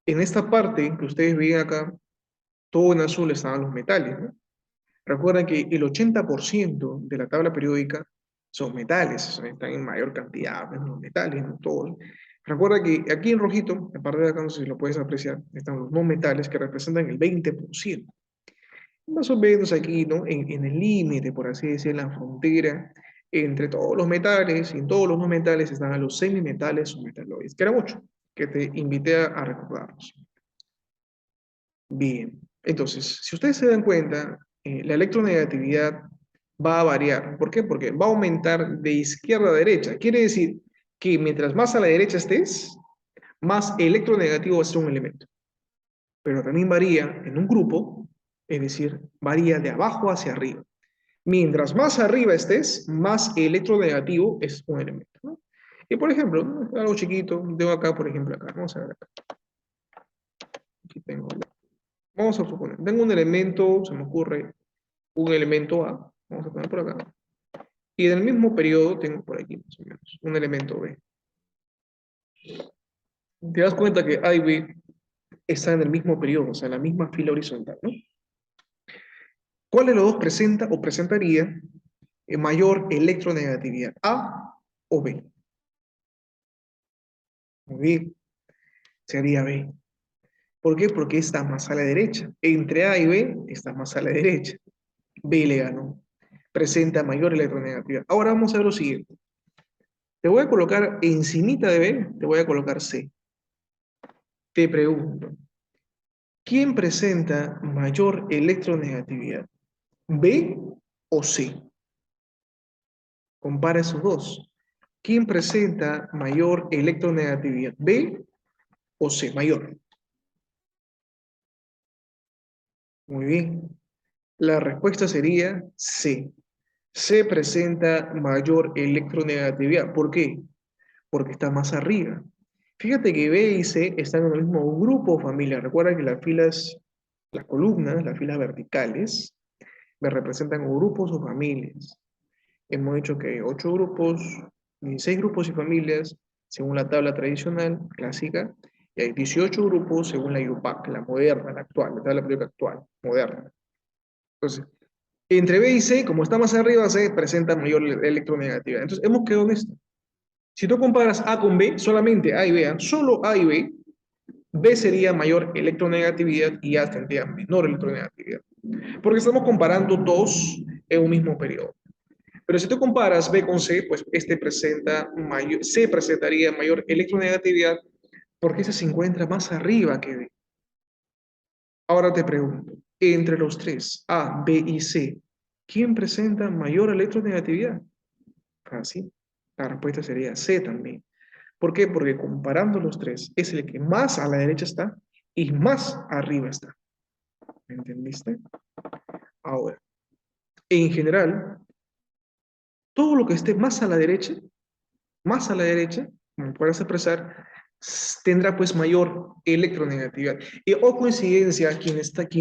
en esta parte que ustedes ven acá, todo en azul estaban los metales, ¿no? Recuerden que el 80% de la tabla periódica son metales, están en mayor cantidad, pues, los metales, ¿no? Todos. Recuerda que aquí en rojito, en parte de acá, no sé si lo puedes apreciar, están los no metales que representan el 20%. Más o menos aquí, ¿no? En el límite, por así decir, en la frontera entre todos los metales y en todos los no metales están los semimetales o metaloides, que era mucho, que te invité a recordarlos. Bien, entonces, si ustedes se dan cuenta, la electronegatividad va a variar. ¿Por qué? Porque va a aumentar de izquierda a derecha. Quiere decir que mientras más a la derecha estés, más electronegativo va a ser un elemento. Pero también varía en un grupo, es decir, varía de abajo hacia arriba. Mientras más arriba estés, más electronegativo es un elemento, ¿no? Y por ejemplo, ¿no? Algo chiquito, tengo acá, por ejemplo, acá, vamos a ver acá. Aquí tengo, vamos a suponer, tengo un elemento, se me ocurre un elemento A, vamos a poner por acá, y en el mismo periodo tengo por aquí más o menos un elemento B. Te das cuenta que A y B están en el mismo periodo, o sea, en la misma fila horizontal, ¿no? ¿Cuál de los dos presenta o presentaría mayor electronegatividad? ¿A o B? Muy bien, sería B. ¿Por qué? Porque está más a la derecha. Entre A y B está más a la derecha. B le ganó. Presenta mayor electronegatividad. Ahora vamos a ver lo siguiente. Te voy a colocar encimita de B, te voy a colocar C. Te pregunto, ¿quién presenta mayor electronegatividad? ¿B o C? Compara esos dos. ¿Quién presenta mayor electronegatividad? ¿B o C, mayor? Muy bien. La respuesta sería C. C presenta mayor electronegatividad. ¿Por qué? Porque está más arriba. Fíjate que B y C están en el mismo grupo familiar. Recuerda que las filas, las columnas, las filas verticales, me representan grupos o familias. Hemos dicho que hay 8 grupos, 16 grupos y familias, según la tabla tradicional, clásica, y hay 18 grupos según la IUPAC, la moderna, la actual, la tabla periódica actual, moderna. Entonces, entre B y C, como está más arriba, C presenta mayor electronegatividad. Entonces, hemos quedado en esto. Si tú comparas A con B, solamente A y B, solo A y B, B sería mayor electronegatividad y A tendría menor electronegatividad. Porque estamos comparando dos en un mismo periodo. Pero si tú comparas B con C, pues este presenta mayor, C presentaría mayor electronegatividad porque ese se encuentra más arriba que B. Ahora te pregunto, entre los tres, A, B y C, ¿quién presenta mayor electronegatividad? Fácil. La respuesta sería C también. ¿Por qué? Porque comparando los tres, es el que más a la derecha está y más arriba está. ¿Me entendiste? Ahora, en general, todo lo que esté más a la derecha, como puedas expresar, tendrá pues mayor electronegatividad. Y o coincidencia,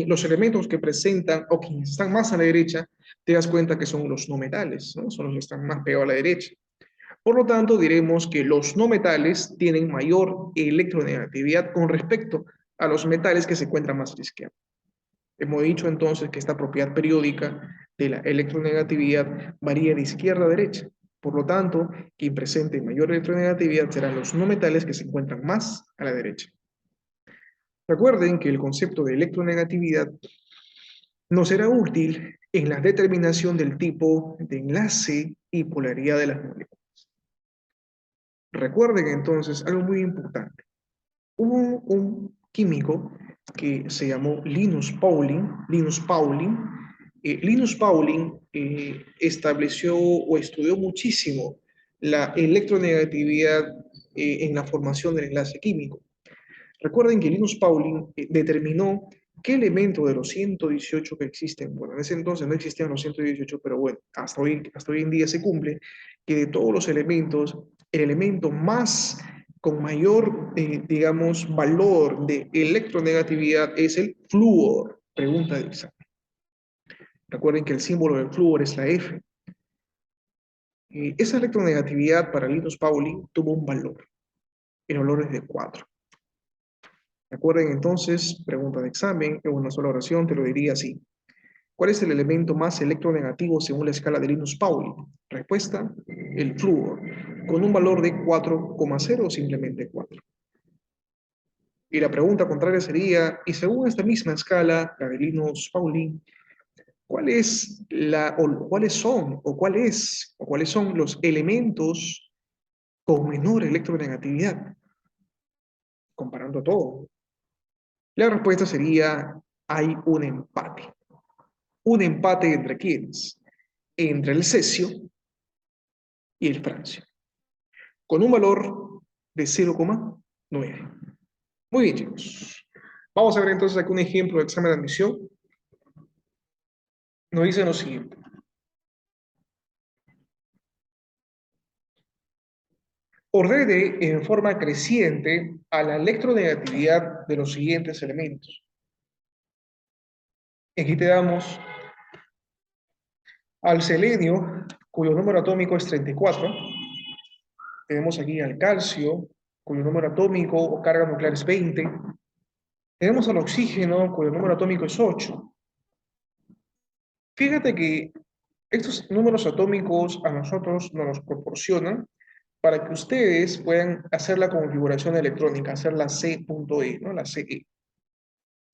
los elementos que presentan o quienes están más a la derecha, te das cuenta que son los no metales, ¿no? Son los que están más pegados a la derecha. Por lo tanto, diremos que los no metales tienen mayor electronegatividad con respecto a los metales que se encuentran más a la izquierda. Hemos dicho entonces que esta propiedad periódica de la electronegatividad varía de izquierda a derecha. Por lo tanto, quien presente mayor electronegatividad serán los no metales que se encuentran más a la derecha. Recuerden que el concepto de electronegatividad nos será útil en la determinación del tipo de enlace y polaridad de las moléculas. Recuerden entonces algo muy importante. Hubo un químico que se llamó Linus Pauling. Linus Pauling estableció o estudió muchísimo la electronegatividad en la formación del enlace químico. Recuerden que Linus Pauling determinó qué elemento de los 118 que existen, bueno, en ese entonces no existían los 118, pero bueno, hasta hoy en día se cumple, que de todos los elementos, el elemento más con mayor, digamos, valor de electronegatividad es el flúor. Pregunta de examen. Recuerden que el símbolo del flúor es la F. Esa electronegatividad para Linus Pauling tuvo un valor. El valor es de 4. Recuerden entonces, pregunta de examen, en una sola oración te lo diría así. ¿Cuál es el elemento más electronegativo según la escala de Linus Pauling? Respuesta, el flúor, con un valor de 4,0 o simplemente 4. Y la pregunta contraria sería, y según esta misma escala, la de Linus Pauling, ¿cuáles son los elementos con menor electronegatividad? Comparando todo. La respuesta sería, hay un empate. Un empate entre quiénes? Entre el cesio y el francio, con un valor de 0,9. Muy bien, chicos. Vamos a ver entonces aquí un ejemplo de examen de admisión. Nos dice lo siguiente. Ordene en forma creciente a la electronegatividad de los siguientes elementos. Aquí te damos al selenio, cuyo número atómico es 34. Tenemos aquí al calcio, cuyo número atómico o carga nuclear es 20. Tenemos al oxígeno, cuyo número atómico es 8. Fíjate que estos números atómicos a nosotros nos los proporcionan para que ustedes puedan hacer la configuración electrónica, hacer la C.E, ¿no? La CE.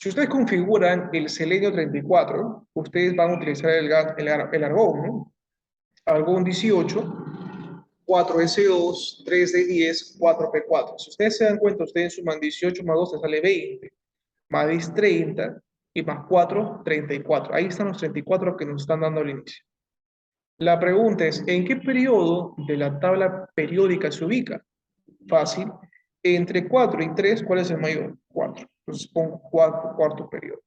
Si ustedes configuran el selenio 34, ustedes van a utilizar el argón, ¿no? Argón 18, 4S2, 3D10, 4P4. Si ustedes se dan cuenta, ustedes suman 18 más 2, te sale 20, más 10, 30, y más 4, 34. Ahí están los 34 que nos están dando al inicio. La pregunta es, ¿en qué periodo de la tabla periódica se ubica? Fácil, Entre 4 y 3, ¿cuál es el mayor? 4. Entonces pongo cuarto periodo.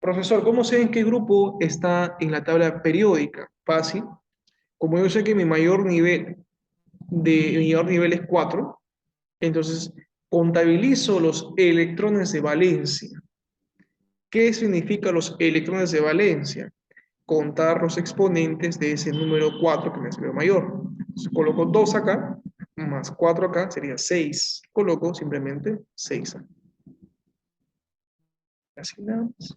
Profesor, ¿cómo sé en qué grupo está en la tabla periódica? Fácil. Como yo sé que mi mayor nivel es 4, entonces contabilizo los electrones de valencia. ¿Qué significa los electrones de valencia? Contar los exponentes de ese número 4 que me salió mayor. Entonces, coloco 2 acá, más 4 acá, sería 6. Coloco simplemente 6 acá. Así nada más.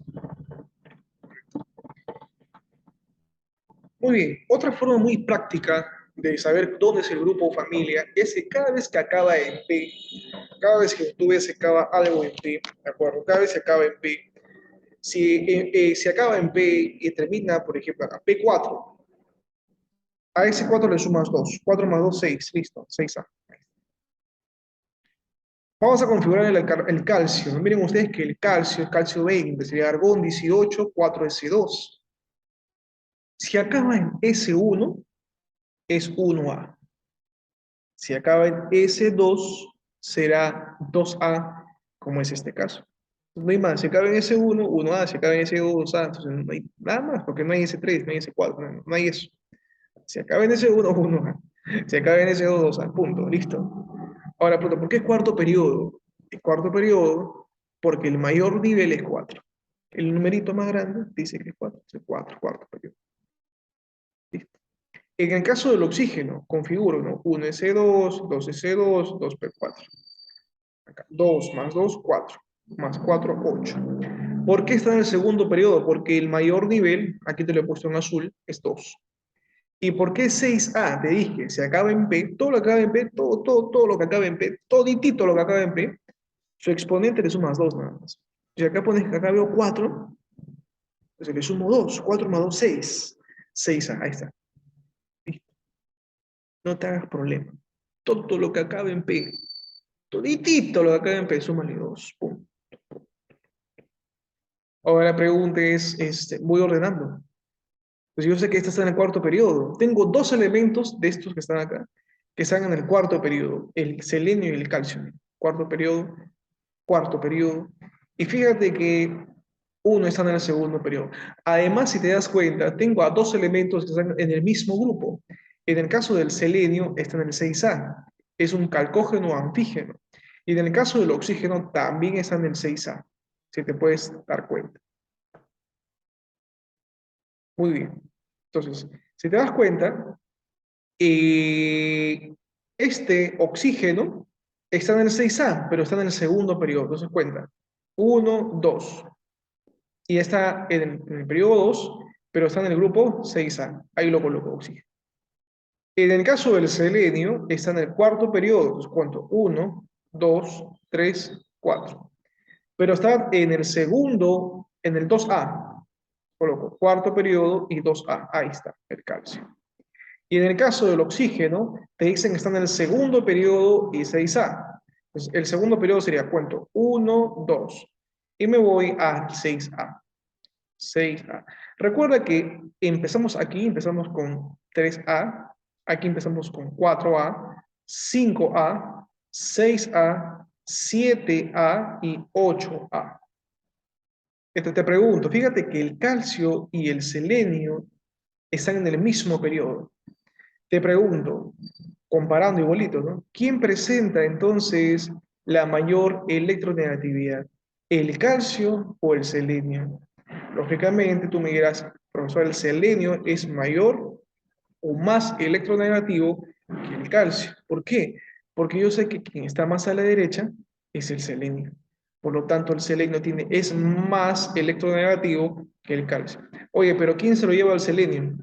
Muy bien, otra forma muy práctica de saber dónde es el grupo o familia es que cada vez que acaba en P, cada vez que tú ves que acaba algo en P, ¿de acuerdo? Cada vez que acaba en P, si acaba en P y termina, por ejemplo, acá, P4, a ese 4 le sumas 2, 4 más 2, 6, listo, 6A. Vamos a configurar el calcio. Miren ustedes que el calcio es calcio 20, sería argón 18, 4S2. Si acaba en S1, es 1A. Si acaba en S2, será 2A, como es este caso. No hay más. Si acaba en S1, 1A. Si acaba en S2, 2A. Entonces no hay nada más, porque no hay S3, no hay S4, no hay eso. Si acaba en S1, 1A. Si acaba en S2, 2A. Punto. Listo. Ahora, punto, ¿por qué es cuarto periodo? Es cuarto periodo porque el mayor nivel es 4. El numerito más grande dice que es 4. Es 4, cuarto periodo. Listo. En el caso del oxígeno, configuro, ¿no? 1S2, 2S2, 2P4. Acá, 2 más 2, 4. Más 4, 8. ¿Por qué está en el segundo periodo? Porque el mayor nivel, aquí te lo he puesto en azul, es 2. ¿Y por qué 6A? Te dije, se acaba en P, todo lo que acaba en P, todo lo que acaba en P, toditito lo que acaba en P, su exponente le sumas 2 nada más. Si acá pones que acá veo 4, pues le sumo 2. 4 más 2, 6. 6A, ahí está. Listo. No te hagas problema. Todo lo que acabe en P, toditito lo que acabe en P, súmale 2. Pum. Ahora la pregunta es, voy ordenando. Pues yo sé que esta está en el cuarto periodo. Tengo dos elementos de estos que están acá, que están en el cuarto periodo, el selenio y el calcio. Cuarto periodo, cuarto periodo. Y fíjate que uno está en el segundo periodo. Además, si te das cuenta, tengo a dos elementos que están en el mismo grupo. En el caso del selenio, está en el 6A. Es un calcógeno antígeno. Y en el caso del oxígeno, también está en el 6A. Si te puedes dar cuenta. Muy bien. Entonces, si te das cuenta, este oxígeno está en el 6A, pero está en el segundo periodo. Entonces cuenta. Uno, 2. Y está en el periodo 2, pero está en el grupo 6A. Ahí lo coloco oxígeno. En el caso del selenio, está en el cuarto periodo. Entonces cuento. Uno, 2, 3, 4. Pero está en el segundo, en el 2A. Coloco cuarto periodo y 2A. Ahí está el calcio. Y en el caso del oxígeno, te dicen que está en el segundo periodo y 6A. Entonces, el segundo periodo sería, cuento, 1, 2. Y me voy al 6A. 6A. Recuerda que empezamos aquí, empezamos con 3A. Aquí empezamos con 4A, 5A, 6A, 7A y 8A. Te pregunto, fíjate que el calcio y el selenio están en el mismo periodo. Te pregunto, comparando igualito, ¿no? ¿Quién presenta entonces la mayor electronegatividad? ¿El calcio o el selenio? Lógicamente, tú me dirás, profesor, el selenio es mayor o más electronegativo que el calcio. ¿Por qué? Porque yo sé que quien está más a la derecha es el selenio. Por lo tanto, el selenio es más electronegativo que el calcio. Oye, pero ¿quién se lo lleva al selenio?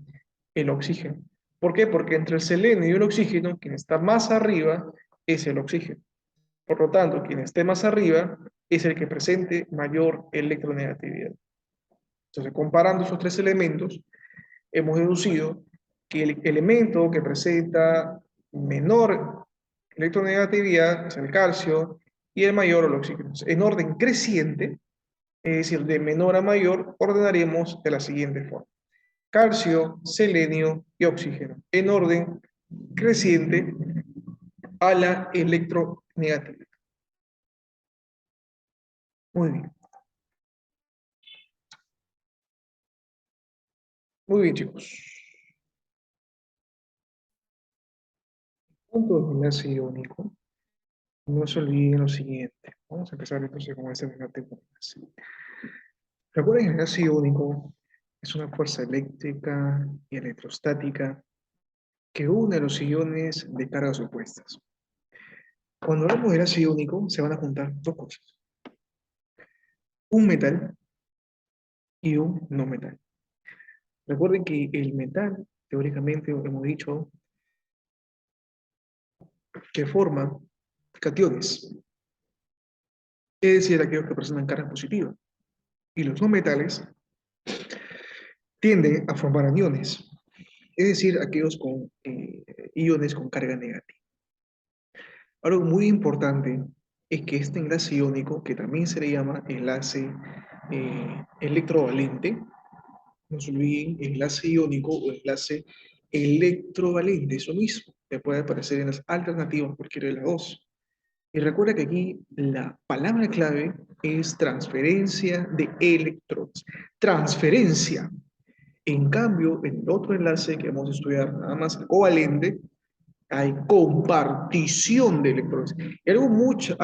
El oxígeno. ¿Por qué? Porque entre el selenio y el oxígeno, quien está más arriba es el oxígeno. Por lo tanto, quien esté más arriba es el que presente mayor electronegatividad. Entonces, comparando esos tres elementos, hemos deducido que el elemento que presenta menor electronegatividad es el calcio y el mayor el oxígeno. En orden creciente, es decir, de menor a mayor, ordenaremos de la siguiente forma. Calcio, selenio y oxígeno. En orden creciente a la electronegatividad. Muy bien. Muy bien, chicos. Punto de enlace iónico. No se olviden lo siguiente. Vamos a empezar entonces con este enlace. Recuerden, el enlace iónico es una fuerza eléctrica y electrostática que une los iones de cargas opuestas. Cuando hablamos de enlace iónico, se van a juntar dos cosas: un metal y un no metal. Recuerden que el metal, teóricamente, hemos dicho que forma cationes, es decir, aquellos que presentan carga positiva. Y los no metales tienden a formar aniones, es decir, aquellos con iones con carga negativa. Algo muy importante es que este enlace iónico, que también se le llama enlace electrovalente, no se olviden, enlace iónico o enlace electrovalente, eso mismo, te puede aparecer en las alternativas cualquiera de las dos. Y recuerda que aquí la palabra clave es transferencia de electrones. Transferencia. En cambio, en el otro enlace que vamos a estudiar, nada más el covalente, hay compartición de electrones. Y mucho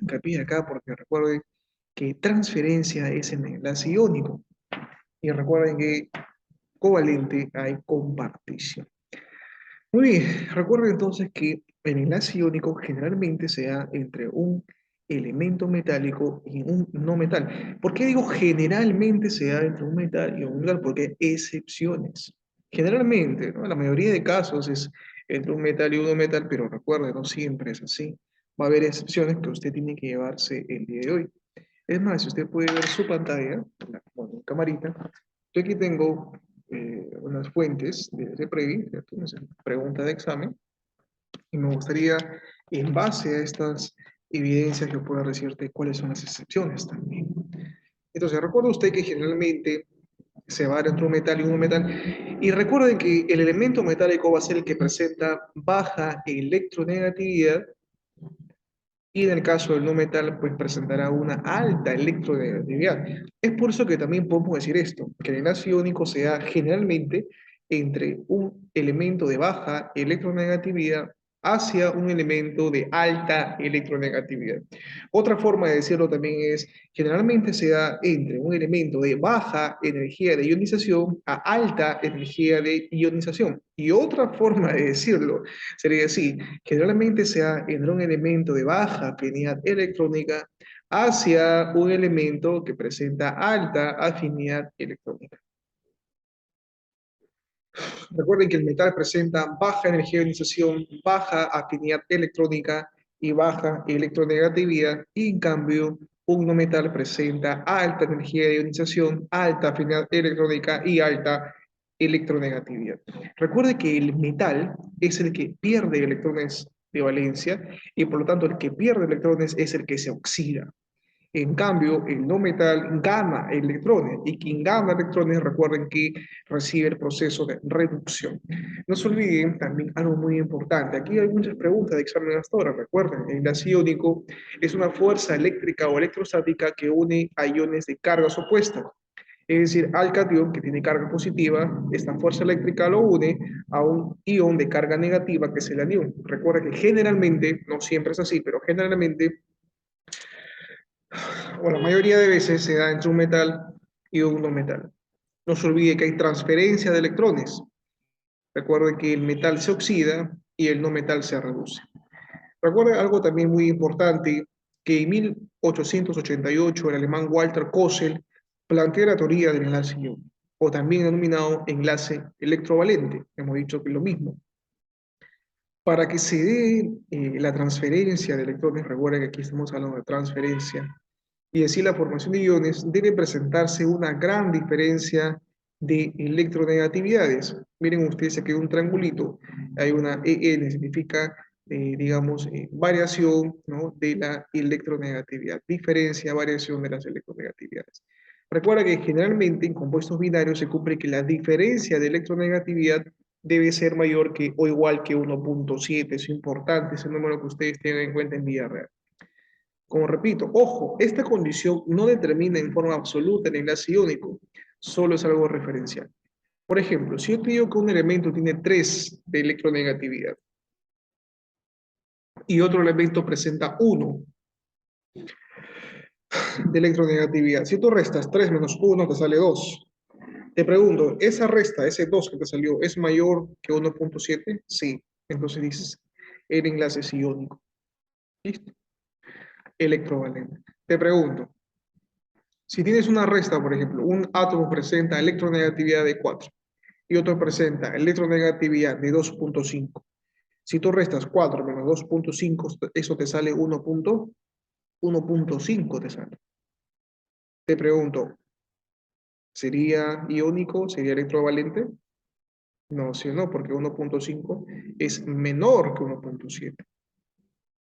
hincapié acá, porque recuerden que transferencia es en el enlace iónico. Y recuerden que covalente hay compartición. Muy bien, recuerden entonces que el enlace iónico generalmente se da entre un elemento metálico y un no metal. ¿Por qué digo generalmente se da entre un metal y un metal? Porque hay excepciones. Generalmente, ¿no? La mayoría de casos es entre un metal y un no metal, pero recuerden, no siempre es así. Va a haber excepciones que usted tiene que llevarse el día de hoy. Es más, si usted puede ver su pantalla, bueno, camarita, yo aquí tengo unas fuentes de Previ, ¿cierto? Una pregunta de examen, y me gustaría, en base a estas evidencias, yo pueda decirte cuáles son las excepciones también. Entonces, recuerda usted que generalmente se va entre un metal y un no metal, y recuerden que el elemento metálico va a ser el que presenta baja electronegatividad, y en el caso del no metal, pues presentará una alta electronegatividad. Es por eso que también podemos decir esto, que el enlace iónico se da generalmente entre un elemento de baja electronegatividad hacia un elemento de alta electronegatividad. Otra forma de decirlo también es, generalmente se da entre un elemento de baja energía de ionización a alta energía de ionización. Y otra forma de decirlo sería así: generalmente se da entre un elemento de baja afinidad electrónica hacia un elemento que presenta alta afinidad electrónica. Recuerden que el metal presenta baja energía de ionización, baja afinidad electrónica y baja electronegatividad, y en cambio un no metal presenta alta energía de ionización, alta afinidad electrónica y alta electronegatividad. Recuerde que el metal es el que pierde electrones de valencia, y por lo tanto el que pierde electrones es el que se oxida. En cambio, el no metal gana electrones, y quien gana electrones, recuerden que recibe el proceso de reducción. No se olviden también algo muy importante. Aquí hay muchas preguntas de examen hasta ahora. Recuerden, el enlace iónico es una fuerza eléctrica o electrostática que une a iones de cargas opuestas. Es decir, al catión que tiene carga positiva, esta fuerza eléctrica lo une a un ion de carga negativa, que es el anión. Recuerda que generalmente, no siempre es así, pero generalmente, o la mayoría de veces, se da entre un metal y un no metal. No se olvide que hay transferencia de electrones. Recuerde que el metal se oxida y el no metal se reduce. Recuerda algo también muy importante, que en 1888 el alemán Walter Kossel plantea la teoría del enlace iónico, o también denominado enlace electrovalente. Hemos dicho que es lo mismo. Para que se dé la transferencia de electrones, recuerda que aquí estamos hablando de transferencia, y así la formación de iones, debe presentarse una gran diferencia de electronegatividades. Miren ustedes, aquí hay un triangulito, hay una EN, significa, digamos, variación, ¿no?, de la electronegatividad, diferencia, variación de las electronegatividades. Recuerda que generalmente en compuestos binarios se cumple que la diferencia de electronegatividad debe ser mayor que o igual que 1.7. Es importante ese número que ustedes tengan en cuenta en vida real. Como repito, ojo, esta condición no determina en forma absoluta el enlace iónico, solo es algo referencial. Por ejemplo, si yo te digo que un elemento tiene 3 de electronegatividad y otro elemento presenta 1 de electronegatividad, si tú restas 3 menos 1 te sale 2. Te pregunto, ¿esa resta, ese 2 que te salió, es mayor que 1.7? Sí. Entonces dices, el enlace es iónico. ¿Listo? Electrovalente. Te pregunto, si tienes una resta, por ejemplo, un átomo presenta electronegatividad de 4 y otro presenta electronegatividad de 2.5. Si tú restas 4 menos 2.5, eso te sale 1.5 te sale. Te pregunto, ¿sería iónico? ¿Sería electrovalente? No, sí o no, porque 1.5 es menor que 1.7.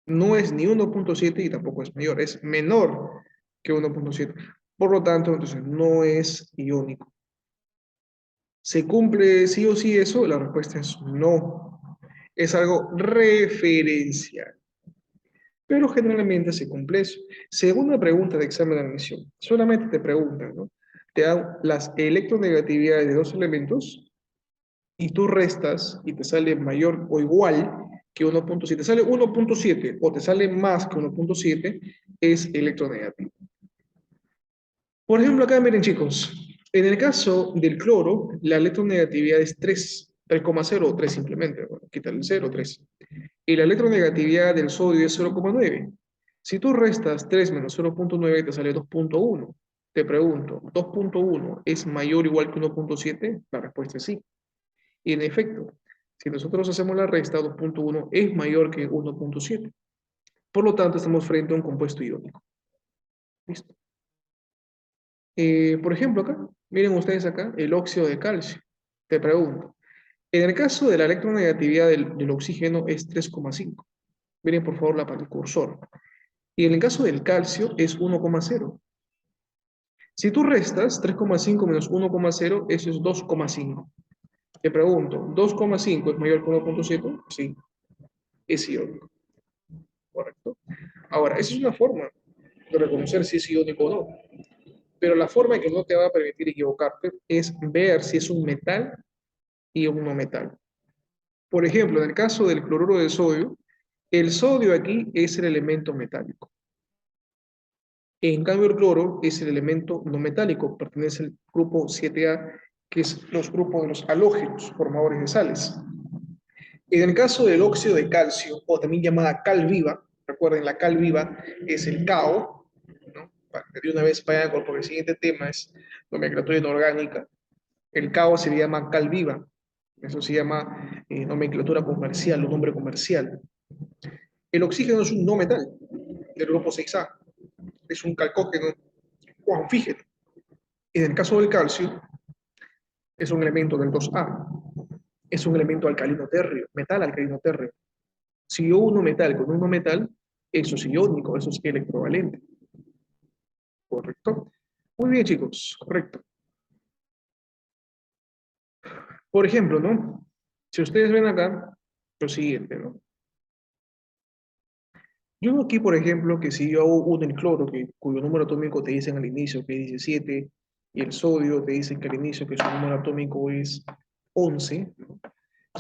No es ni 1.7 y tampoco es mayor, es menor que 1.7. Por lo tanto, entonces no es iónico. ¿Se cumple sí o sí eso? La respuesta es no. Es algo referencial. Pero generalmente se cumple eso. Segunda pregunta de examen de admisión. Solamente te preguntan, ¿no? Te dan las electronegatividades de dos elementos y tú restas y te sale mayor o igual que 1.7. Te sale 1.7 o te sale más que 1.7, es electronegativo. Por ejemplo, acá miren chicos, en el caso del cloro, la electronegatividad es 3,0 o 3 simplemente, bueno, quítale el 0, 3. Y la electronegatividad del sodio es 0,9. Si tú restas 3 menos 0.9 te sale 2.1. Te pregunto, ¿2.1 es mayor o igual que 1.7? La respuesta es sí. Y en efecto, si nosotros hacemos la resta, 2.1 es mayor que 1.7. Por lo tanto, estamos frente a un compuesto iónico. ¿Listo? Por ejemplo, acá, miren ustedes acá, el óxido de calcio. Te pregunto, en el caso de la electronegatividad del oxígeno es 3,5. Miren por favor el cursor. Y en el caso del calcio es 1,0. Si tú restas 3,5 menos 1,0, eso es 2,5. Te pregunto, ¿2,5 es mayor que 1.7? Sí, es iónico, ¿correcto? Ahora, esa es una forma de reconocer si es iónico o no. Pero la forma que no te va a permitir equivocarte es ver si es un metal y un no metal. Por ejemplo, en el caso del cloruro de sodio, el sodio aquí es el elemento metálico. En cambio, el cloro es el elemento no metálico, pertenece al grupo 7A, que es los grupos de los halógenos, formadores de sales. En el caso del óxido de calcio, o también llamada cal viva, recuerden, la cal viva es el CaO, ¿no? De una vez vayan porque el siguiente tema es nomenclatura inorgánica. El CaO se le llama cal viva, eso se llama nomenclatura comercial o nombre comercial. El oxígeno es un no metal del grupo 6A, es un calcógeno o anfígeno. En el caso del calcio, es un elemento del 2A, es un elemento alcalino térreo, metal alcalino térreo. Si yo uno metal con uno metal, eso es iónico, eso es electrovalente. ¿Correcto? Muy bien, chicos, correcto. Por ejemplo, ¿no? Si ustedes ven acá, lo siguiente, ¿no? Yo veo aquí, por ejemplo, que si yo hago un el cloro, cuyo número atómico te dicen al inicio que es 17, y el sodio te dicen que al inicio que su número atómico es 11, ¿no?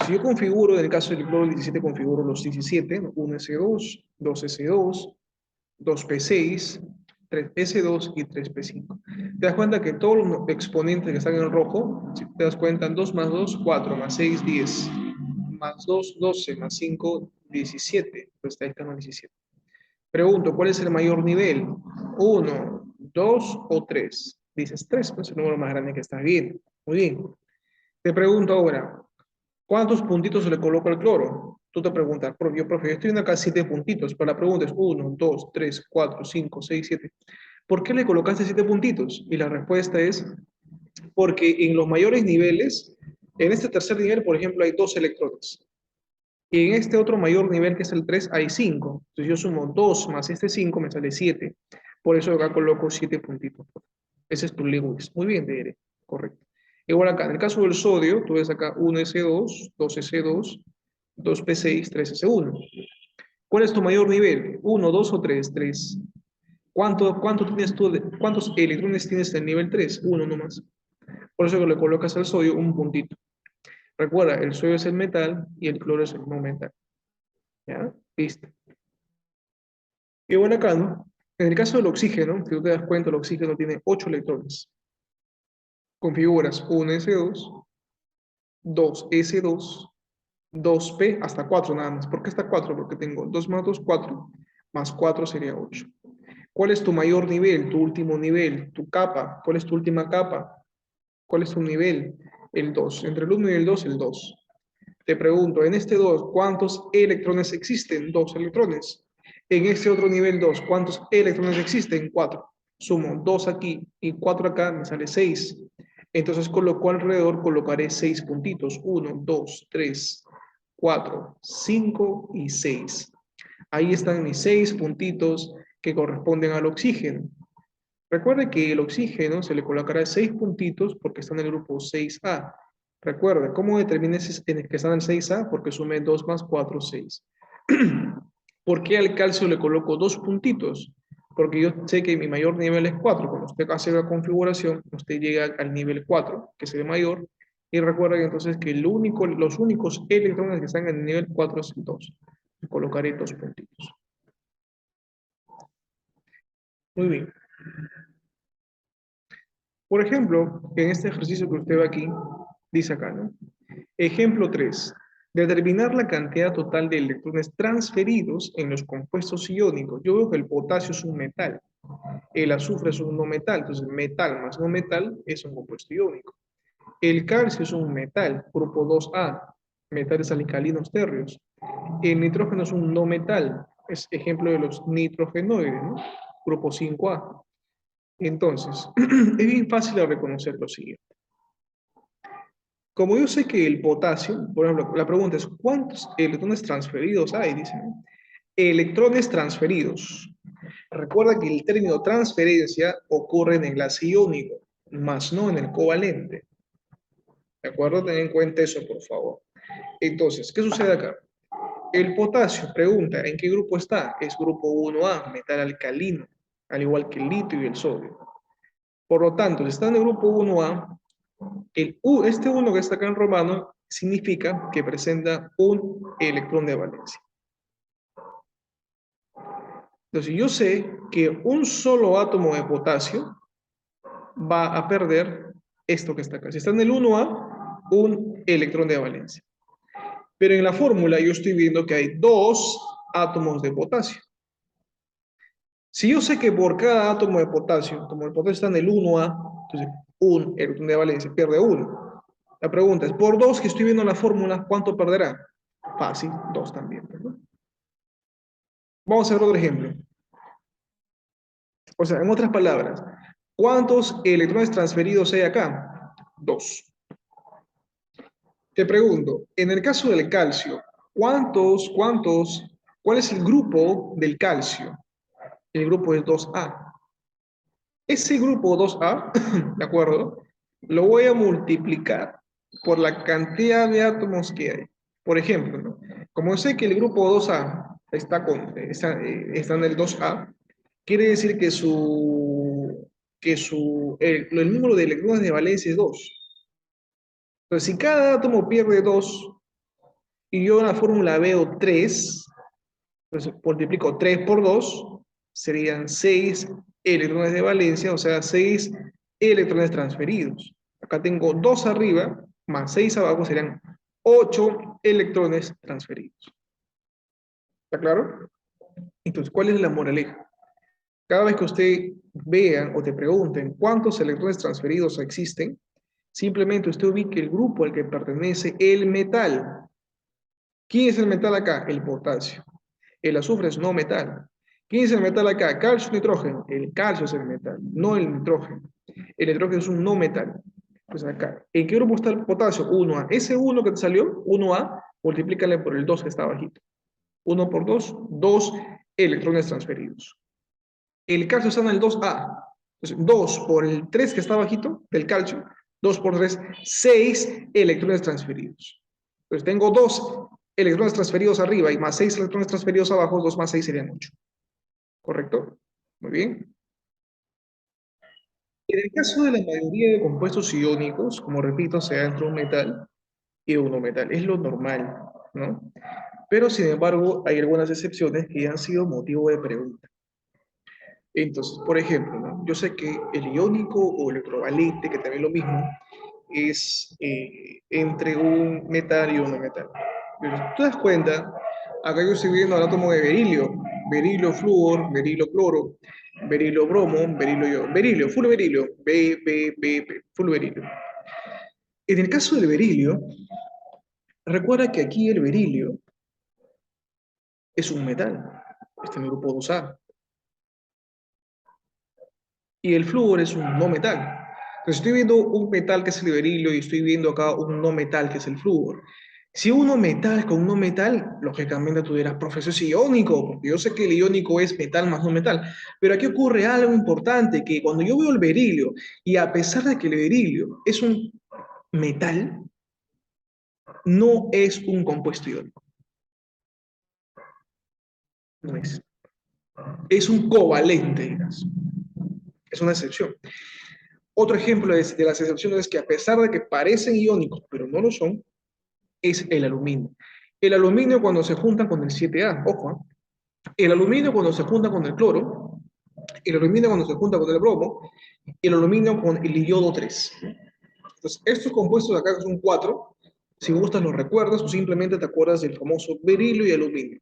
Si yo configuro, en el caso del cloro 17, configuro los 17, ¿no? 1s2, 2s2, 2p6, 3s2 y 3p5. Te das cuenta que todos los exponentes que están en el rojo, si te das cuenta, 2 más 2, 4, más 6, 10, más 2, 12, más 5, 17. Pues está el 17. Pregunto, ¿cuál es el mayor nivel? ¿1, 2 o 3? Dices 3, pues el número más grande que estás viendo. Muy bien. Te pregunto ahora, ¿cuántos puntitos se le coloca al cloro? Tú te preguntas, profe, yo estoy viendo acá 7 puntitos, pero la pregunta es 1, 2, 3, 4, 5, 6, 7. ¿Por qué le colocaste 7 puntitos? Y la respuesta es porque en los mayores niveles, en este tercer nivel, por ejemplo, hay 2 electrones. Y en este otro mayor nivel, que es el 3, hay 5. Entonces yo sumo 2 más este 5, me sale 7. Por eso acá coloco 7 puntitos. Ese es tu Lewis. Muy bien, Tere. Correcto. Igual acá, en el caso del sodio, tú ves acá 1S2, 2S2, 2P6, 3S1. ¿Cuál es tu mayor nivel? ¿1, 2 o 3? 3. ¿Cuánto tienes tú cuántos electrones tienes en el nivel 3? Uno nomás. Por eso que le colocas al sodio un puntito. Recuerda, el sodio es el metal y el cloro es el no metal. ¿Ya? Listo. Y bueno, acá, ¿no? En el caso del oxígeno, si tú te das cuenta, el oxígeno tiene 8 electrones. Configuras 1S2, 2S2, 2P, hasta 4 nada más. ¿Por qué hasta 4? Porque tengo 2 más 2, 4, más 4 sería 8. ¿Cuál es tu mayor nivel, tu último nivel, tu capa? ¿Cuál es tu última capa? ¿Cuál es tu nivel? El 2. Entre el 1 y el 2, el 2. Te pregunto, en este 2, ¿cuántos electrones existen? 2 electrones. En este otro nivel 2, ¿cuántos electrones existen? 4. Sumo 2 aquí y 4 acá, me sale 6. Entonces coloco alrededor, colocaré 6 puntitos. 1, 2, 3, 4, 5 y 6. Ahí están mis 6 puntitos que corresponden al oxígeno. Recuerde que el oxígeno se le colocará 6 puntitos porque está en el grupo 6A. Recuerda, ¿cómo determinas en el que está en el 6A? Porque sume 2 más 4, 6. ¿Por qué al calcio le coloco 2 puntitos? Porque yo sé que mi mayor nivel es 4. Cuando usted hace la configuración, usted llega al nivel 4, que es el mayor, y recuerda entonces que los únicos electrones que están en el nivel 4 es el 2. Colocaré 2 puntitos. Muy bien. Por ejemplo, en este ejercicio que usted ve aquí, dice acá, ¿no? Ejemplo 3. Determinar la cantidad total de electrones transferidos en los compuestos iónicos. Yo veo que el potasio es un metal, el azufre es un no metal, entonces metal más no metal es un compuesto iónico. El calcio es un metal, grupo 2A, metales alcalinos térreos. El nitrógeno es un no metal, es ejemplo de los nitrogenoides, ¿no? Grupo 5A. Entonces, es bien fácil de reconocer lo siguiente. Como yo sé que el potasio, por ejemplo, la pregunta es, ¿cuántos electrones transferidos hay? Dicen, ¿no? Electrones transferidos. Recuerda que el término transferencia ocurre en el enlace iónico, más no en el covalente. ¿De acuerdo? Ten en cuenta eso, por favor. Entonces, ¿qué sucede acá? El potasio, pregunta, ¿en qué grupo está? Es grupo 1A, metal alcalino, al igual que el litio y el sodio. Por lo tanto, si está en el grupo 1A, este 1 que está acá en romano significa que presenta un electrón de valencia. Entonces, yo sé que un solo átomo de potasio va a perder esto que está acá. Si está en el 1A, un electrón de valencia. Pero en la fórmula yo estoy viendo que hay 2 átomos de potasio. Si yo sé que por cada átomo de potasio, como el potasio está en el 1A, entonces un electrón de valencia pierde 1. La pregunta es, por 2 que estoy viendo en la fórmula, ¿cuánto perderá? Fácil, 2 también, ¿verdad? Vamos a ver otro ejemplo. O sea, en otras palabras, ¿cuántos electrones transferidos hay acá? 2. Te pregunto, en el caso del calcio, cuál es el grupo del calcio? El grupo es 2A. Ese grupo 2A, ¿de acuerdo? Lo voy a multiplicar por la cantidad de átomos que hay. Por ejemplo, ¿no? Como sé que el grupo 2A está en el 2A, quiere decir que el número de electrones de valencia es 2. Entonces, si cada átomo pierde 2 y yo en la fórmula veo 3, entonces multiplico 3 por 2, serían 6 electrones de valencia, o sea, 6 electrones transferidos. Acá tengo 2 arriba, más 6 abajo, serían 8 electrones transferidos. ¿Está claro? Entonces, ¿cuál es la moraleja? Cada vez que usted vea o te pregunten cuántos electrones transferidos existen, simplemente usted ubique el grupo al que pertenece el metal. ¿Quién es el metal acá? El potasio. El azufre es no metal. ¿Quién es el metal acá? Calcio, nitrógeno. El calcio es el metal, no el nitrógeno. El nitrógeno es un no metal. Pues acá, ¿en qué grupo está el potasio? 1A. Ese 1 que te salió, 1A, multiplícale por el 2 que está bajito. 1 por 2, 2 electrones transferidos. El calcio está en el 2A. Entonces, 2 por el 3 que está bajito del calcio, 2 por 3, 6 electrones transferidos. Entonces tengo 2 electrones transferidos arriba y más 6 electrones transferidos abajo, 2 más 6 serían 8. ¿Correcto? Muy bien. En el caso de la mayoría de compuestos iónicos, como repito, sea entre un metal y un no metal, es lo normal, ¿no? Pero sin embargo, hay algunas excepciones que han sido motivo de pregunta. Entonces, por ejemplo, ¿no? Yo sé que el iónico o electrovalente, que también es lo mismo, es entre un metal y un no metal. Pero si tú te das cuenta, acá yo estoy viendo el átomo de berilio flúor, berilio cloro, berilio bromo, berilio, full berilio, full berilio. En el caso del berilio, recuerda que aquí el berilio es un metal, está en el grupo 2A, y el flúor es un no metal. Entonces estoy viendo un metal que es el berilio y estoy viendo acá un no metal que es el flúor. Si uno metal con no metal, lógicamente tú dirás, profesor, es iónico, porque yo sé que el iónico es metal más no metal. Pero aquí ocurre algo importante, que cuando yo veo el berilio, y a pesar de que el berilio es un metal, no es un compuesto iónico. No es. Es un covalente, dirás. Es una excepción. Otro ejemplo de las excepciones es que a pesar de que parecen iónicos, pero no lo son, es el aluminio. El aluminio cuando se junta con el 7A, ojo, el aluminio cuando se junta con el cloro, el aluminio cuando se junta con el bromo, y el aluminio con el iodo 3. Entonces, estos compuestos de acá son 4, si gustas los recuerdas o simplemente te acuerdas del famoso berilio y aluminio.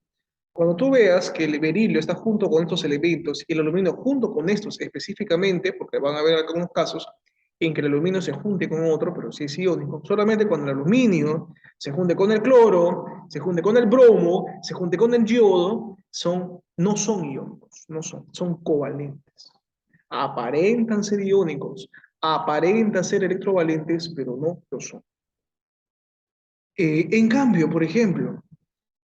Cuando tú veas que el berilio está junto con estos elementos y el aluminio junto con estos específicamente, porque van a haber algunos casos en que el aluminio se junte con otro, pero sí es iónico, solamente cuando el aluminio se junte con el cloro, se junte con el bromo, se junte con el yodo, no son iónicos, son covalentes. Aparentan ser iónicos, aparentan ser electrovalentes, pero no lo son. En cambio, por ejemplo,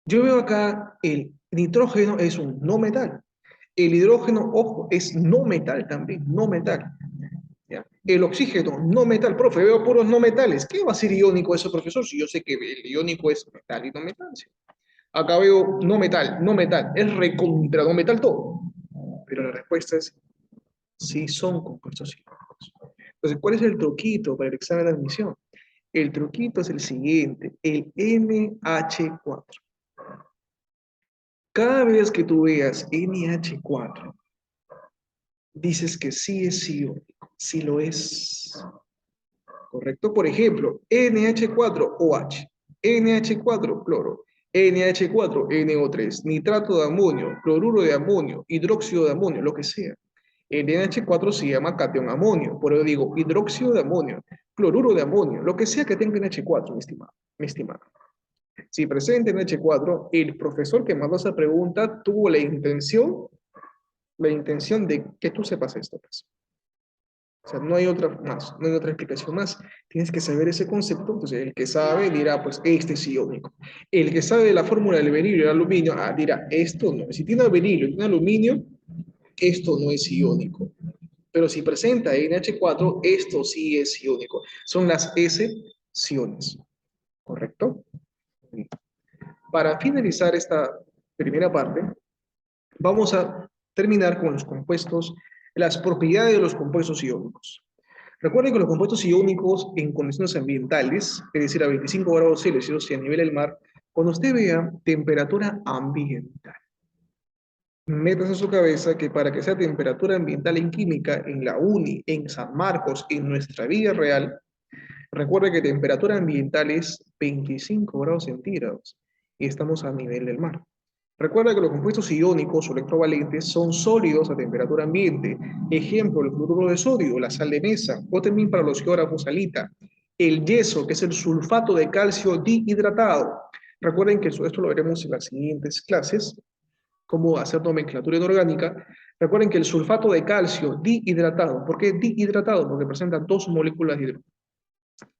yo veo acá el nitrógeno es un no metal. El hidrógeno, ojo, es no metal también, no metal. ¿Ya? El oxígeno, no metal. Profe, veo puros no metales. ¿Qué va a ser iónico eso, profesor? Si yo sé que el iónico es metal y no metal. ¿Sí? Acá veo no metal, no metal. Es recontra no metal todo. Pero la respuesta es sí son compuestos iónicos. Entonces, ¿cuál es el truquito para el examen de admisión? El truquito es el siguiente, el NH4. Cada vez que tú veas NH4, dices que sí es iónico, sí lo es. ¿Correcto? Por ejemplo, NH4OH, NH4 cloro, NH4 NO3, nitrato de amonio, cloruro de amonio, hidróxido de amonio, lo que sea. El NH4 se llama catión amonio, por eso digo hidróxido de amonio, cloruro de amonio, lo que sea que tenga NH4, mi estimado. Si presente NH4, el profesor que mandó esa pregunta tuvo la intención de que tú sepas esto, pues. O sea, no hay otra más, no hay otra explicación más. Tienes que saber ese concepto. Entonces, el que sabe dirá, pues, este es iónico. El que sabe de la fórmula del berilio y el aluminio, dirá, esto no. Si tiene berilio y tiene aluminio, esto no es iónico. Pero si presenta NH4, esto sí es iónico. Son las S-iones. ¿Correcto? Para finalizar esta primera parte, vamos a terminar con los compuestos, las propiedades de los compuestos iónicos. Recuerden que los compuestos iónicos en condiciones ambientales, es decir, a 25 grados Celsius y a nivel del mar, cuando usted vea temperatura ambiental, metas en su cabeza que para que sea temperatura ambiental en química, en la UNI, en San Marcos, en nuestra vida real, recuerde que temperatura ambiental es 25 grados centígrados y estamos a nivel del mar. Recuerda que los compuestos iónicos o electrovalentes son sólidos a temperatura ambiente. Ejemplo, el cloruro de sodio, la sal de mesa, o también para los geógrafos salita. El yeso, que es el sulfato de calcio dihidratado. Recuerden que esto lo veremos en las siguientes clases, cómo hacer nomenclatura inorgánica. Recuerden que el sulfato de calcio dihidratado, ¿por qué dihidratado? Porque presenta dos moléculas de hidrógeno.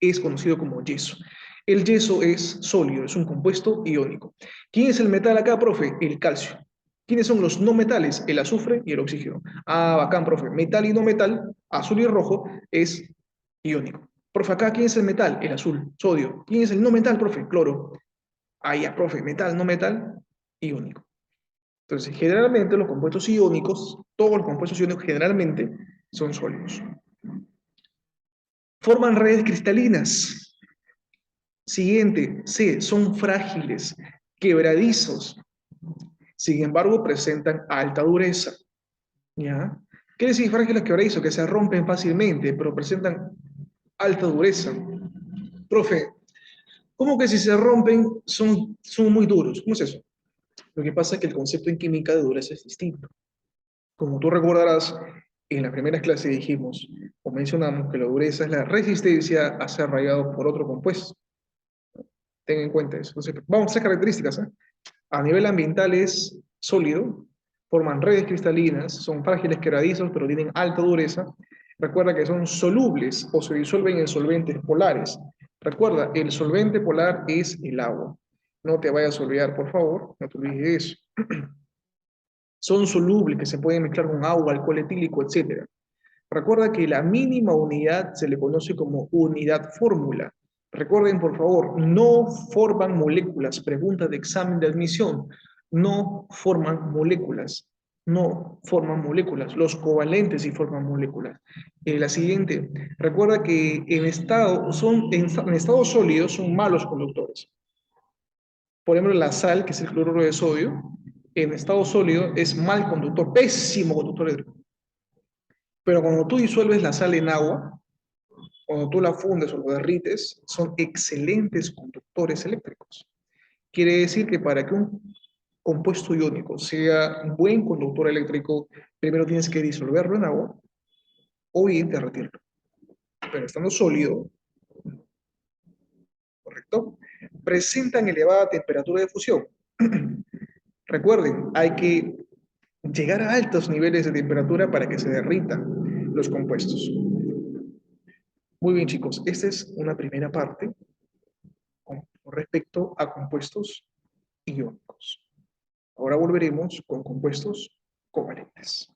Es conocido como yeso. El yeso es sólido, es un compuesto iónico. ¿Quién es el metal acá, profe? El calcio. ¿Quiénes son los no metales? El azufre y el oxígeno. Bacán, profe. Metal y no metal, azul y rojo, es iónico. Profe, acá, ¿quién es el metal? El azul, sodio. ¿Quién es el no metal, profe? Cloro. Ah, ya, profe, metal, no metal, iónico. Entonces, generalmente los compuestos iónicos, todos los compuestos iónicos generalmente son sólidos. Forman redes cristalinas. Siguiente, C, son frágiles, quebradizos. Sin embargo, presentan alta dureza. ¿Ya? Quiere decir frágiles quebradizos que se rompen fácilmente, pero presentan alta dureza. Profe, ¿cómo que si se rompen son muy duros? ¿Cómo es eso? Lo que pasa es que el concepto en química de dureza es distinto. Como tú recordarás, en las primeras clases dijimos o mencionamos que la dureza es la resistencia a ser rayado por otro compuesto. Ten en cuenta eso. Entonces, vamos a hacer características. A nivel ambiental es sólido, forman redes cristalinas, son frágiles quebradizos, pero tienen alta dureza. Recuerda que son solubles o se disuelven en solventes polares. Recuerda, el solvente polar es el agua. No te vayas a olvidar, por favor, no te olvides de eso. Son solubles, que se pueden mezclar con agua, alcohol etílico, etc. Recuerda que la mínima unidad se le conoce como unidad fórmula. Recuerden, por favor, no forman moléculas. Pregunta de examen de admisión. No forman moléculas. No forman moléculas. Los covalentes sí forman moléculas. La siguiente. Recuerda que en estado sólido son malos conductores. Por ejemplo, la sal, que es el cloruro de sodio, en estado sólido es mal conductor, pésimo conductor eléctrico. Pero cuando tú disuelves la sal en agua, cuando tú la fundes o lo derrites, son excelentes conductores eléctricos. Quiere decir que para que un compuesto iónico sea un buen conductor eléctrico, primero tienes que disolverlo en agua o bien derretirlo. Pero estando sólido, ¿correcto? Presentan elevada temperatura de fusión. Recuerden, hay que llegar a altos niveles de temperatura para que se derritan los compuestos. Muy bien, chicos, esta es una primera parte con respecto a compuestos iónicos. Ahora volveremos con compuestos covalentes.